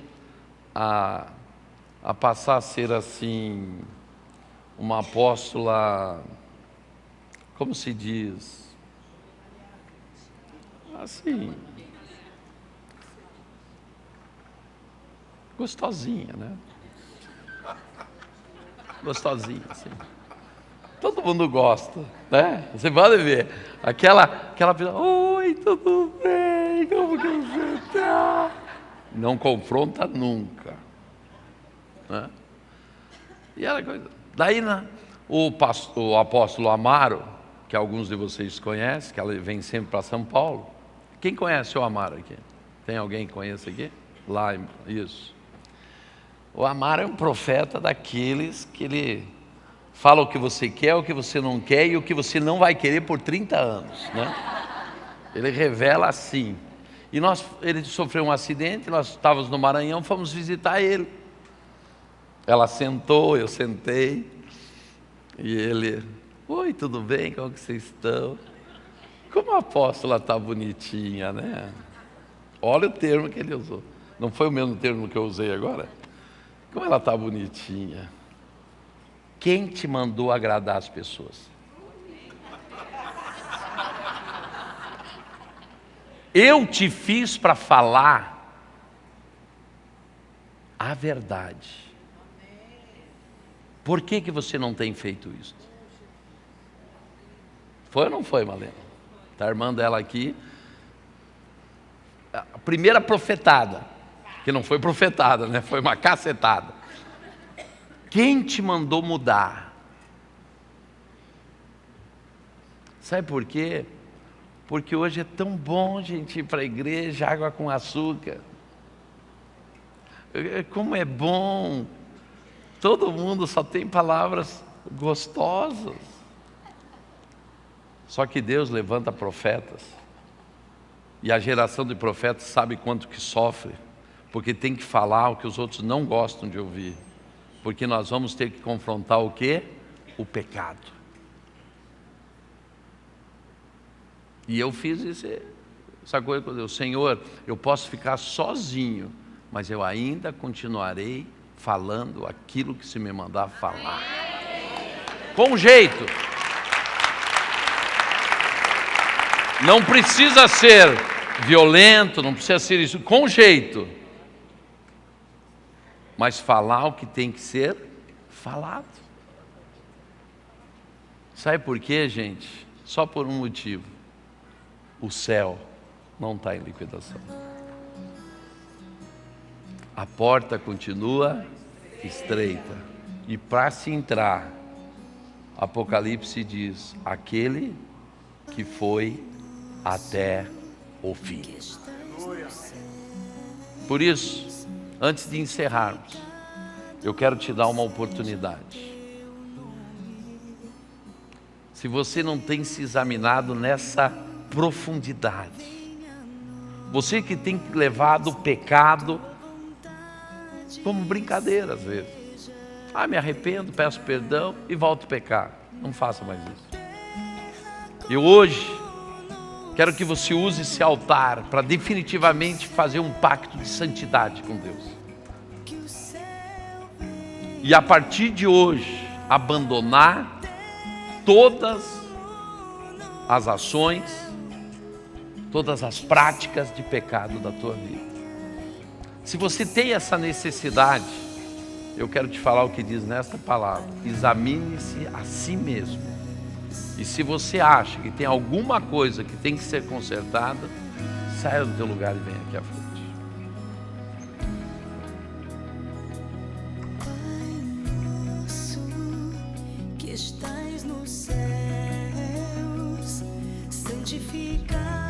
a passar a ser assim, uma apóstola, como se diz? Assim, gostosinha, né? Gostosinha, assim. Todo mundo gosta, né? Você pode ver. Aquela pessoa, oi, tudo bem? Como que você está? Não confronta nunca. Né? E era coisa. Daí, o apóstolo Amaro, que alguns de vocês conhecem, que ela vem sempre para São Paulo. Quem conhece o Amaro aqui? Tem alguém que conhece aqui? Lá, isso. O Amaro é um profeta daqueles que ele fala o que você quer, o que você não quer e o que você não vai querer por 30 anos, né? Ele revela assim. E ele sofreu um acidente, nós estávamos no Maranhão, fomos visitar ele. Ela sentou, eu sentei, e ele Oi, tudo bem? Como que vocês estão? Como a apóstola está bonitinha, né? Olha o termo que ele usou. Não foi o mesmo termo que eu usei agora? Como ela está bonitinha. Quem te mandou agradar as pessoas? Eu te fiz para falar a verdade. Por que você não tem feito isso? Foi ou não foi, Malena? Está armando ela aqui. A primeira profetada, que não foi profetada, né? Foi uma cacetada. Quem te mandou mudar? Sabe por quê? Porque hoje é tão bom, gente, ir para a igreja, água com açúcar. Como é bom. Todo mundo só tem palavras gostosas. Só que Deus levanta profetas. E a geração de profetas sabe quanto que sofre. Porque tem que falar o que os outros não gostam de ouvir. Porque nós vamos ter que confrontar o quê? O pecado. E eu fiz essa coisa com Deus. Senhor, eu posso ficar sozinho, mas eu ainda continuarei falando aquilo que se me mandar falar. Com jeito. Não precisa ser violento, não precisa ser isso, com jeito. Mas falar o que tem que ser falado. Sabe por quê, gente? Só por um motivo. O céu não está em liquidação. A porta continua estreita. E para se entrar, Apocalipse diz: aquele que foi até o fim. Por isso, antes de encerrarmos, eu quero te dar uma oportunidade. Se você não tem se examinado nessa profundidade, você que tem levado o pecado como brincadeira às vezes. Me arrependo, peço perdão e volto a pecar. Não faça mais isso. Eu hoje quero que você use esse altar para definitivamente fazer um pacto de santidade com Deus. E a partir de hoje, abandonar todas as ações, todas as práticas de pecado da tua vida. Se você tem essa necessidade, eu quero te falar o que diz nesta palavra: examine-se a si mesmo. E se você acha que tem alguma coisa que tem que ser consertada, saia do teu lugar e venha aqui à frente. Pai nosso que estais nos céus, santificado